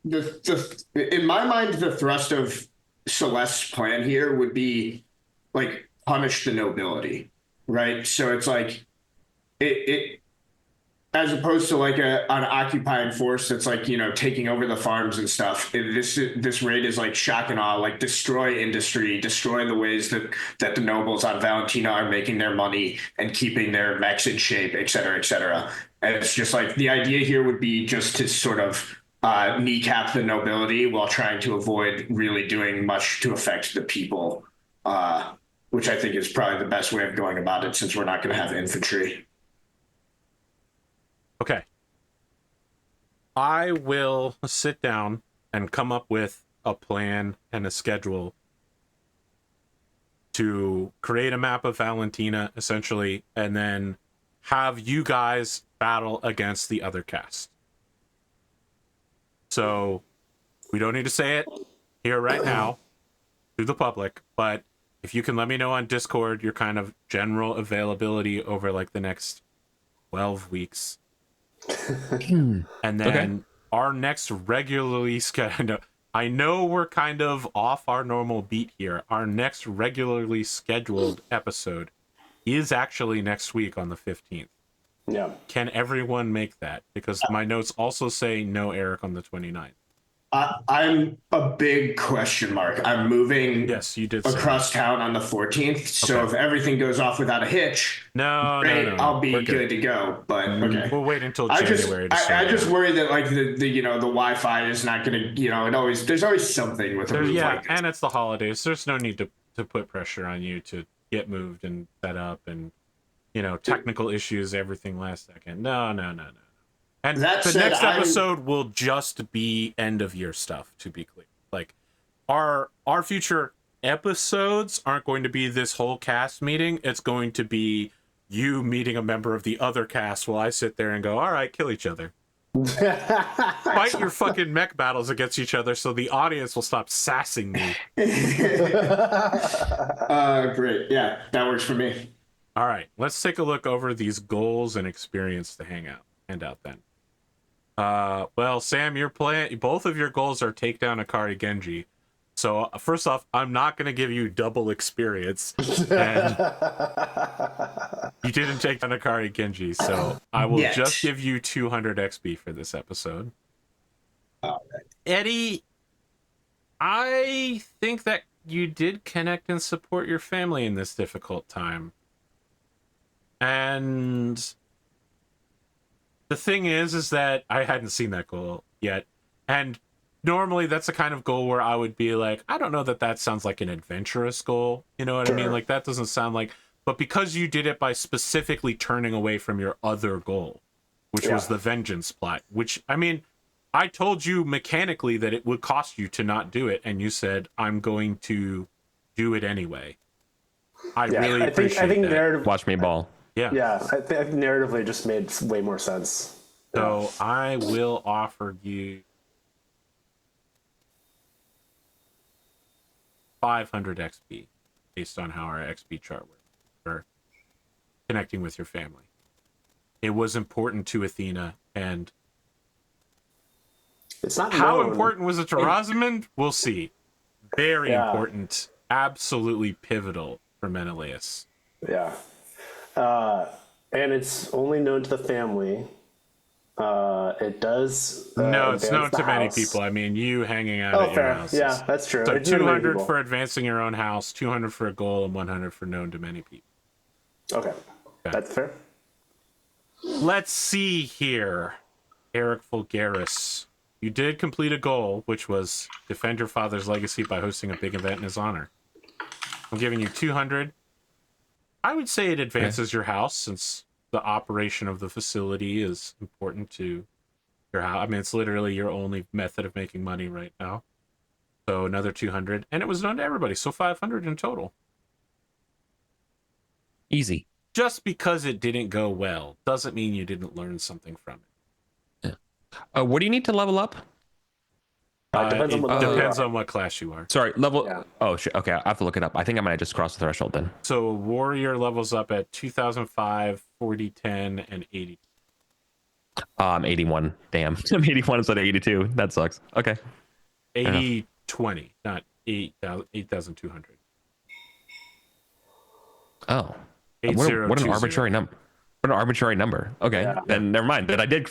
in my mind the thrust of Celeste's plan here would be like punish the nobility, right? So it's like it as opposed to like an occupying force that's like, you know, taking over the farms and stuff. This raid is like shock and awe, like destroy industry, destroy the ways that the nobles on Valentina are making their money and keeping their mechs in shape, et cetera, et cetera. And it's just like the idea here would be just to sort of kneecap the nobility while trying to avoid really doing much to affect the people, which I think is probably the best way of going about it, since we're not going to have infantry. Okay. I will sit down and come up with a plan and a schedule to create a map of Valentina, essentially, and then have you guys battle against the other cast. So we don't need to say it here right now to the public, but if you can let me know on Discord your kind of general availability over like the next 12 weeks. And then our next regularly scheduled, I know we're kind of off our normal beat here. Our next regularly scheduled episode is actually next week on the 15th. Yeah. Can everyone make that? Because my notes also say no Eric on the 29th. I'm a big question mark. I'm moving Yes, you did say across town on the 14th. So Okay. if everything goes off without a hitch, No, great, no. I'll be We're good to go. But okay. We'll wait until I January to say I just that. worry that like the you know the Wi-Fi is not gonna, you know, there's always something with a move like this. And it's the holidays. There's no need to put pressure on you to get moved and set up and, you know, technical issues, everything last second. No. And That the said, next episode will just be end of year stuff, to be clear. Like our future episodes aren't going to be this whole cast meeting. It's going to be you meeting a member of the other cast while I sit there and go, all right, kill each other. Fight your fucking mech battles against each other so the audience will stop sassing me. Great. Yeah, that works for me. All right, let's take a look over these goals and experience to hand out then. Well, Sam, both of your goals are take down Akari Genji. So first off, I'm not going to give you double experience. And you didn't take down Akari Genji, so I will just give you 200 XP for this episode. All right. Eddie, I think that you did connect and support your family in this difficult time. And the thing is that I hadn't seen that goal yet. And normally that's the kind of goal where I would be like, I don't know that sounds like an adventurous goal. You know what I mean? Like that doesn't sound like but because you did it by specifically turning away from your other goal, which was the vengeance plot, which, I mean, I told you mechanically that it would cost you to not do it, and you said, I'm going to do it anyway. I really appreciate I think that. narrative. Watch me ball. Yeah. Yeah, I think narratively just made way more sense. So I will offer you 500 XP based on how our XP chart works for connecting with your family. It was important to Athena, and It's not how known. important was it to Rosamund? We'll see. Very important. Absolutely pivotal for Menelaus. Yeah. And it's only known to the family. It does. No, it's known advance the to many house. people. I mean, you hanging out Oh, at your fair. house. Yeah, that's true. So It's known to many 200 people. for advancing your own house, 200 for a goal, and 100 for known to many people. Okay. That's fair. Let's see here. EricVulgaris. You did complete a goal, which was defend your father's legacy by hosting a big event in his honor. I'm giving you 200. I would say it advances your house, since the operation of the facility is important to your house. I mean, it's literally your only method of making money right now. So another 200, and it was known to everybody, so 500 in total. Easy. Just because it didn't go well doesn't mean you didn't learn something from it. What do you need to level up? Depends on what Depends on what class you are. Sorry, level. Yeah. Oh shit. Okay, I have to look it up. I think I might just cross the threshold then. So warrior levels up at 2005, 40, 10, and 80. I'm 81. Damn, I'm 81 instead of 82. That sucks. Okay. 80, 20, not 8,200. Oh. 8020. What an arbitrary number. What an arbitrary number. Okay, Yeah. then never mind. Then I did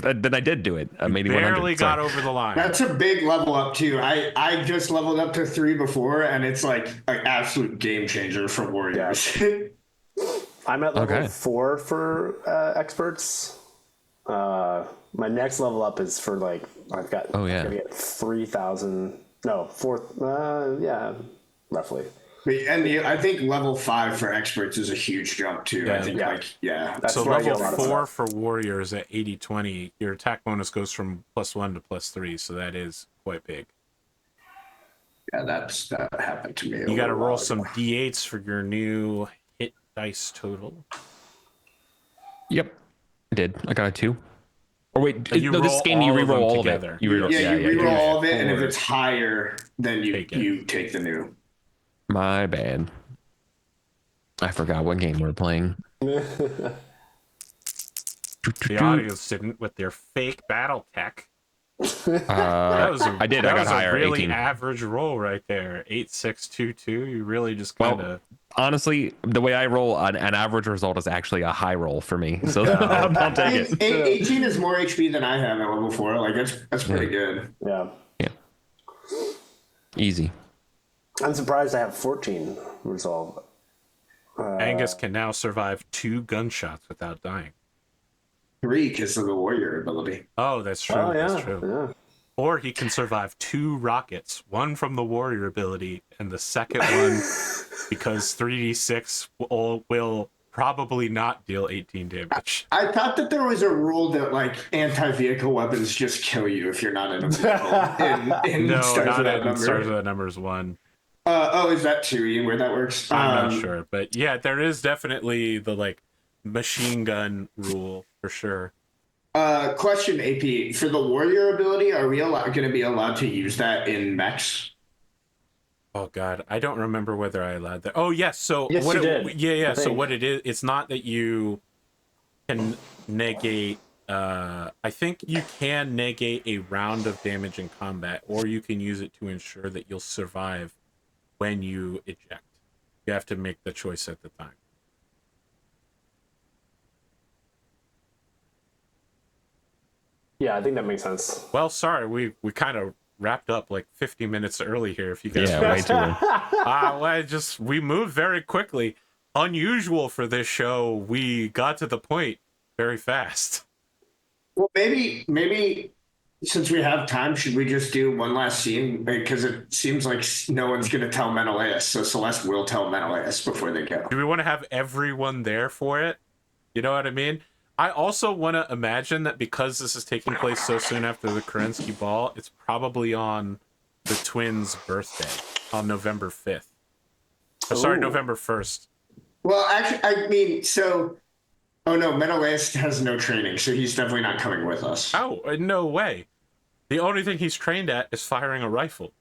do it. I'm 8100. Barely got Sorry. over the line. That's a big level up too. I just leveled up to 3 before, and it's like an absolute game changer for warriors. I'm at level Okay. 4 for experts. My next level up is for like I've got. Oh, yeah. I'm gonna get 3,000. No, 4. Yeah, roughly. I think level 5 for experts is a huge jump too. Yeah. I think That's So where I get level a lot of 4 stuff. for warriors at 80-20, your attack bonus goes from +1 to +3, so that is quite big. that happened to me. You got to roll some d8s for your new hit dice total. Yep, I did. I got a 2. Or wait, You no, this roll game you all of reroll them all together. of it. You reroll, Yeah, you do. reroll all of it, and if Or it's higher, then take it. you take the new. My bad. I forgot what game we're playing. The audience didn't with their fake Battletech. That was I did. I got higher. A really 18. average roll right there. 8622. You really just kind of. Well, honestly, the way I roll, an average result is actually a high roll for me. So I'll take it. 18 is more HP than I have at level 4. Like that's pretty good. Yeah. Yeah. Easy. I'm surprised I have 14 resolve. Angus can now survive 2 gunshots without dying. 3 because of the warrior ability. Oh, that's true. Oh yeah. That's true. Yeah. Or he can survive 2 rockets, one from the warrior ability, and the second one because 3d6 will probably not deal 18 damage. I thought that there was a rule that like anti-vehicle weapons just kill you if you're not in a vehicle. in No, Stars not Without in Number. Stars Without Numbers 1. Is that 2, Ian, where that works? I'm not sure, but yeah, there is definitely the like machine gun rule for sure. Question, AP. For the warrior ability, are we going to be allowed to use that in mechs? Oh God, I don't remember whether I allowed that. Oh yes, so Yes, what you it, did, yeah. I So think. what it is, it's not that you can negate. I think you can negate a round of damage in combat, or you can use it to ensure that you'll survive when you eject. You have to make the choice at the time. Yeah, I think that makes sense. Well, sorry, we kind of wrapped up like 50 minutes early here. If you guys, Yeah, way too early. we moved very quickly. Unusual for this show. We got to the point very fast. Well, maybe Since we have time, should we just do one last scene? Because it seems like no one's going to tell Menelaus, so Celeste will tell Menelaus before they go. Do we want to have everyone there for it? You know what I mean? I also want to imagine that because this is taking place so soon after the Kerensky Ball, it's probably on the twins' birthday on November 5th. Oh, sorry, November 1st. Well, actually, I mean, so... Oh, no, Menelaus has no training, so he's definitely not coming with us. Oh, no way. The only thing he's trained at is firing a rifle.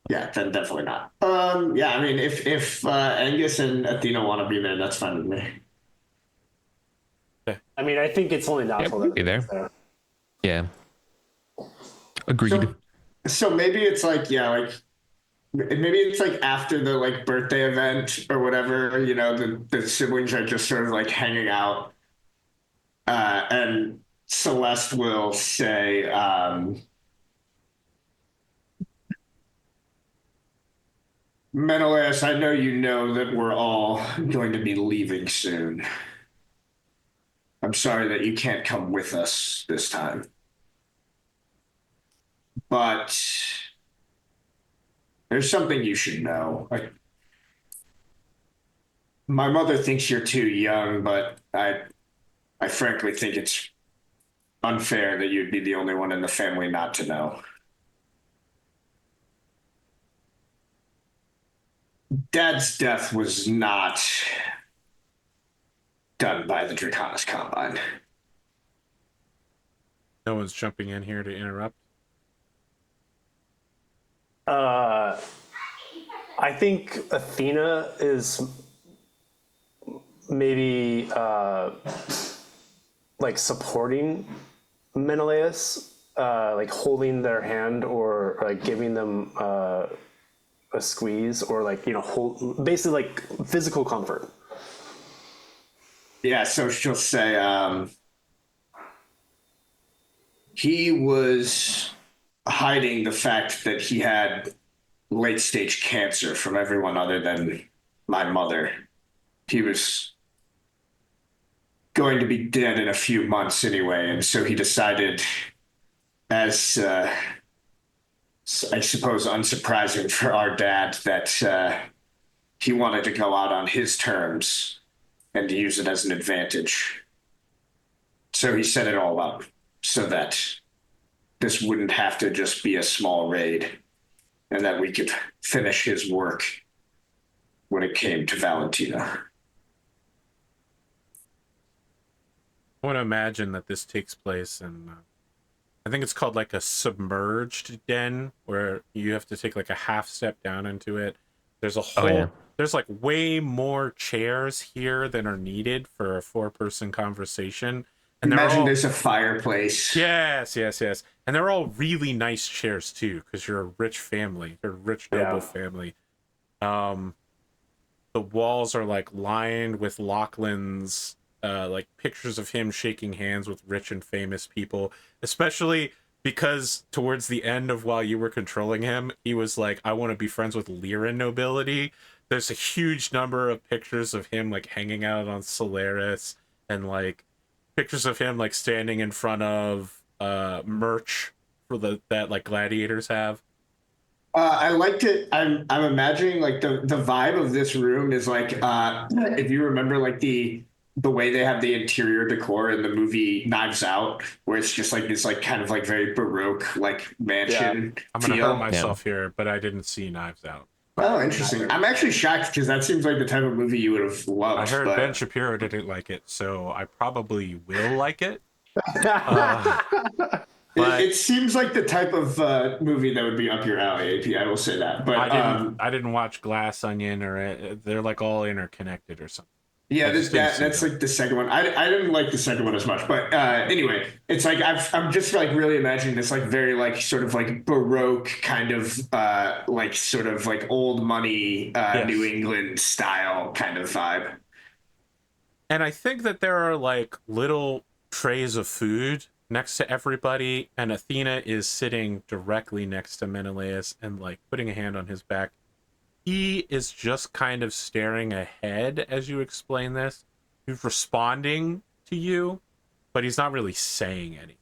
Yeah, then definitely not. Yeah, I mean, if Angus and Athena want to be there, that's fine with me. I mean, I think it's only natural we'll be there. Yeah. Agreed. So maybe it's like, yeah, like maybe it's like after the like birthday event or whatever, you know, the siblings are just sort of like hanging out. And Celeste will say, Menelaus, I know you know that we're all going to be leaving soon. I'm sorry that you can't come with us this time. But there's something you should know. My mother thinks you're too young, but I frankly think it's unfair that you'd be the only one in the family not to know. Dad's death was not done by the Draconis Combine. No one's jumping in here to interrupt. I think Athena is maybe like supporting Menelaus, like holding their hand or like giving them a squeeze or like, you know, basically like physical comfort. Yeah, so she'll say, he was hiding the fact that he had late stage cancer from everyone other than my mother. He was going to be dead in a few months anyway, and so he decided, as I suppose unsurprising for our dad, that he wanted to go out on his terms and to use it as an advantage. So he set it all up so that this wouldn't have to just be a small raid and that we could finish his work when it came to Valentina. I want to imagine that this takes place in, I think it's called like a submerged den, where you have to take like a half step down into it. There's a whole, there's like way more chairs here than are needed for a 4-person conversation. And imagine there's a fireplace. Yes. And they're all really nice chairs too, because you're a rich family, you're a rich noble family. The walls are like lined with Lachlan's like pictures of him shaking hands with rich and famous people, especially because towards the end of while you were controlling him, he was like, I want to be friends with Lyran nobility. There's a huge number of pictures of him like hanging out on Solaris, and like pictures of him like standing in front of merch for that like gladiators have. I liked it. I'm imagining like the vibe of this room is like if you remember like the way they have the interior decor in the movie Knives Out, where it's just like this like kind of like very Baroque like mansion. I'm gonna hurt myself here, but I didn't see Knives Out. Oh, interesting. I'm actually shocked because that seems like the type of movie you would have loved. I heard Ben Shapiro didn't like it, so I probably will like it. It seems like the type of movie that would be up your alley, AP. I will say that. But I didn't watch Glass Onion, or they're like all interconnected or something. Yeah, that's like the second one. I didn't like the second one as much, but anyway, it's like I'm just like really imagining this like very like sort of like Baroque kind of like sort of like old money New England style kind of vibe. And I think that there are like little trays of food next to everybody, and Athena is sitting directly next to Menelaus and like putting a hand on his back. He is just kind of staring ahead as you explain this. He's responding to you, but he's not really saying anything.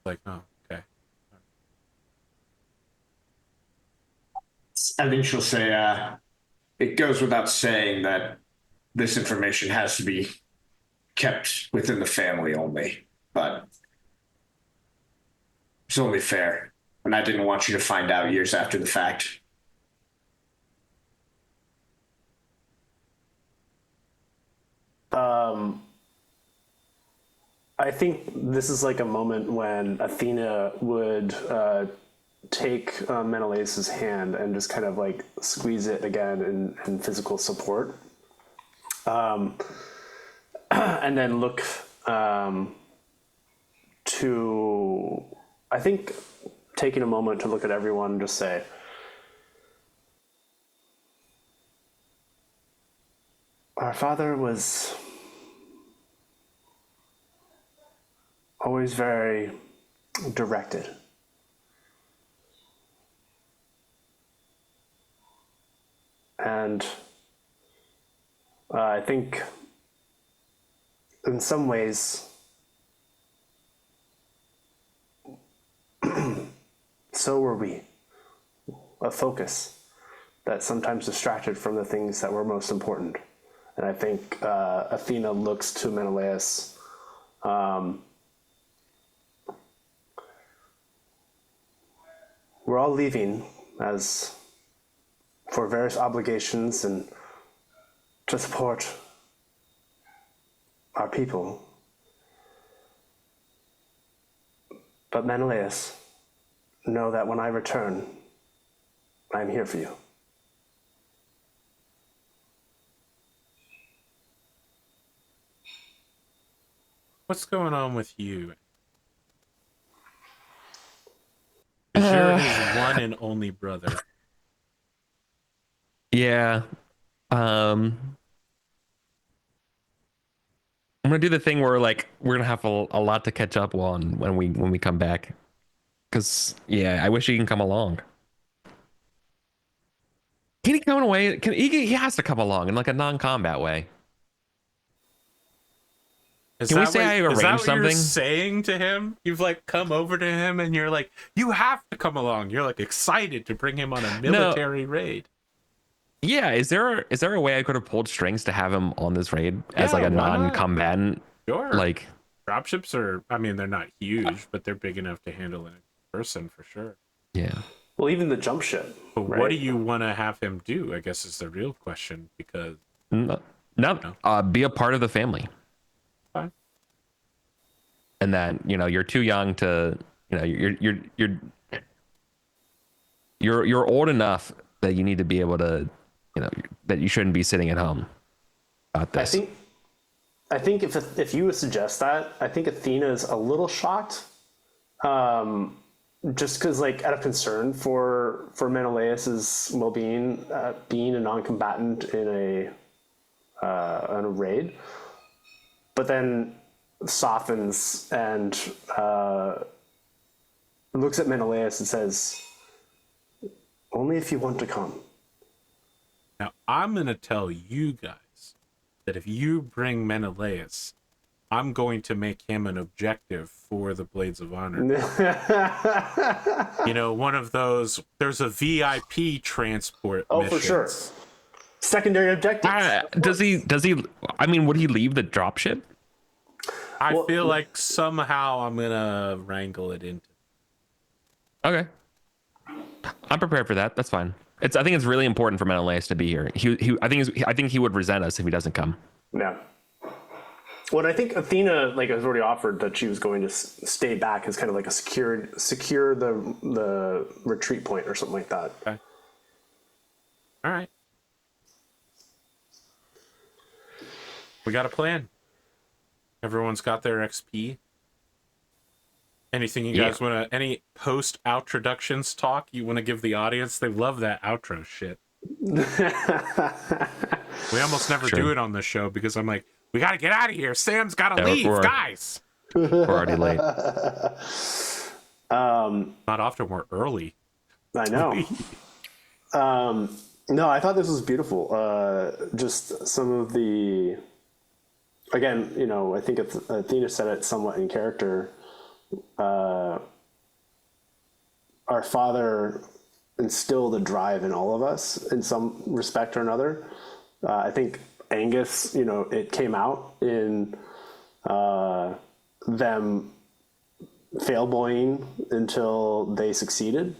Like, oh, okay. I think she'll say, it goes without saying that this information has to be kept within the family only, but it's only fair. And I didn't want you to find out years after the fact. I think this is like a moment when Athena would take Menelaus's hand and just kind of like squeeze it again in physical support. And then look to, I think, taking a moment to look at everyone and just say, our father was always very directed. And I think in some ways, so were we. A focus that sometimes distracted from the things that were most important. And I think Athena looks to Menelaus we're all leaving as for various obligations and to support our people. But Menelaus, know that when I return, I am here for you. What's going on with you? You're his one and only brother. Yeah. I'm gonna do the thing where like we're gonna have a lot to catch up on when we come back. Cause yeah, I wish he can come along. Can he come away? He has to come along in like a non-combat way. Can we say I arranged something? You're saying to him? You've like come over to him and you're like, you have to come along. You're like excited to bring him on a military raid. Yeah, is there a way I could have pulled strings to have him on this raid as like a why not? non-combatant? Sure. Like Dropships are, I mean, they're not huge, but they're big enough to handle a person for sure. yeah. Well, even the jump ship. But right? what do you want to have him do? I guess is the real question, because No, be a part of the family. Fine. And that, you know, you're too young to, you know, you're old enough that you need to be able to, you know, that you shouldn't be sitting at home about this. I think if you would suggest that, I think Athena's a little shocked, just because like out of concern for Menelaus's well-being, being a non-combatant in a raid, but then softens and looks at Menelaus and says, "Only if you want to come." now I'm going to tell you guys that if you bring Menelaus, I'm going to make him an objective for the Blades of Honor. You know, one of those, there's a VIP transport missions. For sure. Secondary objectives. Does he, I mean, would he leave the dropship? I feel like somehow I'm going to wrangle it into. Okay. I'm prepared for that. That's fine. I think it's really important for Menelaus to be here. I think he would resent us if he doesn't come. Yeah. Well, I think Athena has already offered that she was going to stay back as kind of like a secure the retreat point or something like that. Okay. All right. We got a plan. Everyone's got their XP. Anything you guys want to, any post outroductions talk you want to give the audience? They love that outro shit. We almost never do it on this show because I'm like, we got to get out of here. Sam's got to leave, guys. We're already late. Not often we're early. I know. No, I thought this was beautiful. Just some of the, again, you know, I think Athena said it somewhat in character. Our father instill the drive in all of us in some respect or another. I think Angus, it came out in them failboying until they succeeded,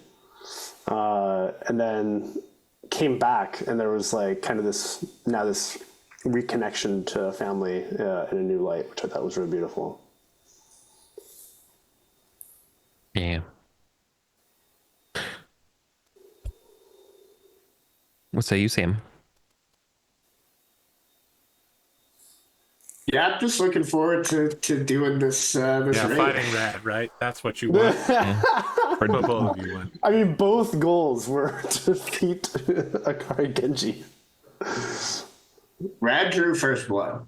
and then came back, and there was like kind of this reconnection to family in a new light, which I thought was really beautiful. Yeah. What say you, Sam? Yeah, I'm just looking forward to doing this. This Yeah, raid. fighting Rad, right? That's what you want. But both of you want. I mean, both goals were to defeat Akari Genji. Rad drew first blood.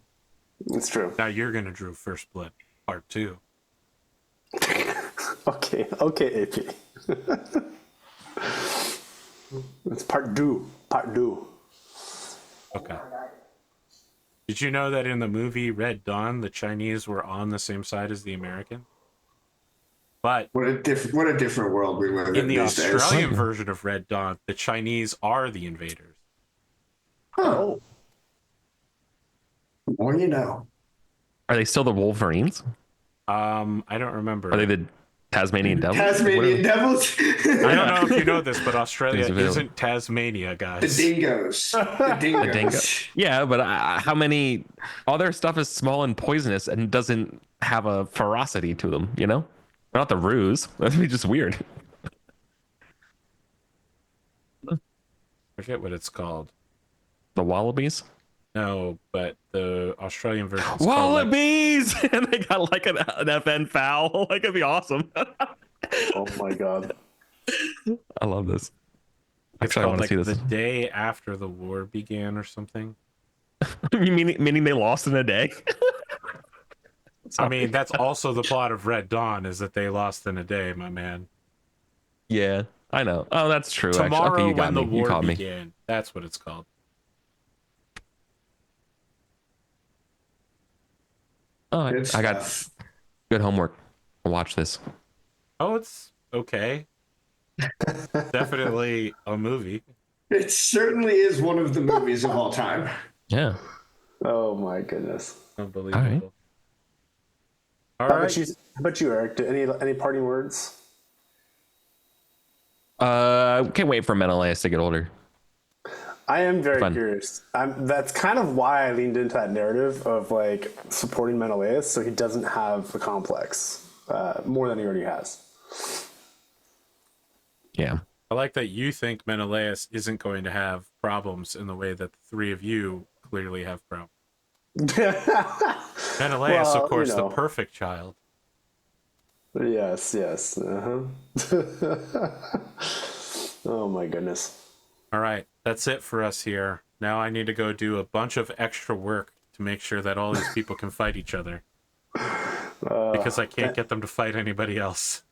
It's true. Now you're gonna drew First Blood Part 2. Okay, AP. It's part two. Okay. Did you know that in the movie Red Dawn, the Chinese were on the same side as the Americans? But What a different world we live in the these days. Australian version of Red Dawn, the Chinese are the invaders. Huh. The more you know. Are they still the Wolverines? I don't remember. Are they the Tasmanian Devils? Tasmanian Devils. I don't know if you know this, but Australia These are isn't Tasmania, The guys. dingoes. The dingoes. The dingo. Yeah, but how many? All their stuff is small and poisonous and doesn't have a ferocity to them. They're not the ruse. That'd be just weird. I forget what it's called. The wallabies. No, but the Australian version is called like, Wallabies, and they got like an FN foul. Like it'd be awesome. Oh my god. I love this. it's Actually, I called want to like see the this. day after the war began or something. meaning they lost in a day. I mean, that's also the plot of Red Dawn, is that they lost in a day, my man. Yeah, I know. Oh, that's true. Tomorrow, actually. Okay, you got when me. the war You caught me. began. That's what it's called. Oh, Good I got stuff. good homework. I'll watch this. Oh, it's okay. Definitely a movie. It certainly is one of the movies of all time. Yeah. Oh my goodness. Unbelievable. All How right. about you, Eric? Any parting words? Can't wait for Menelaus to get older. I am very Fun. curious. That's kind of why I leaned into that narrative of like supporting Menelaus, so he doesn't have the complex more than he already has. Yeah. I like that you think Menelaus isn't going to have problems in the way that the three of you clearly have problems. Menelaus, Well, of course, you the know. perfect child. Yes. Uh-huh. Oh my goodness. All right, that's it for us here. Now I need to go do a bunch of extra work to make sure that all these people can fight each other. Because I can't get them to fight anybody else.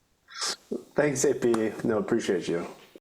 Thanks, AP. No, appreciate you.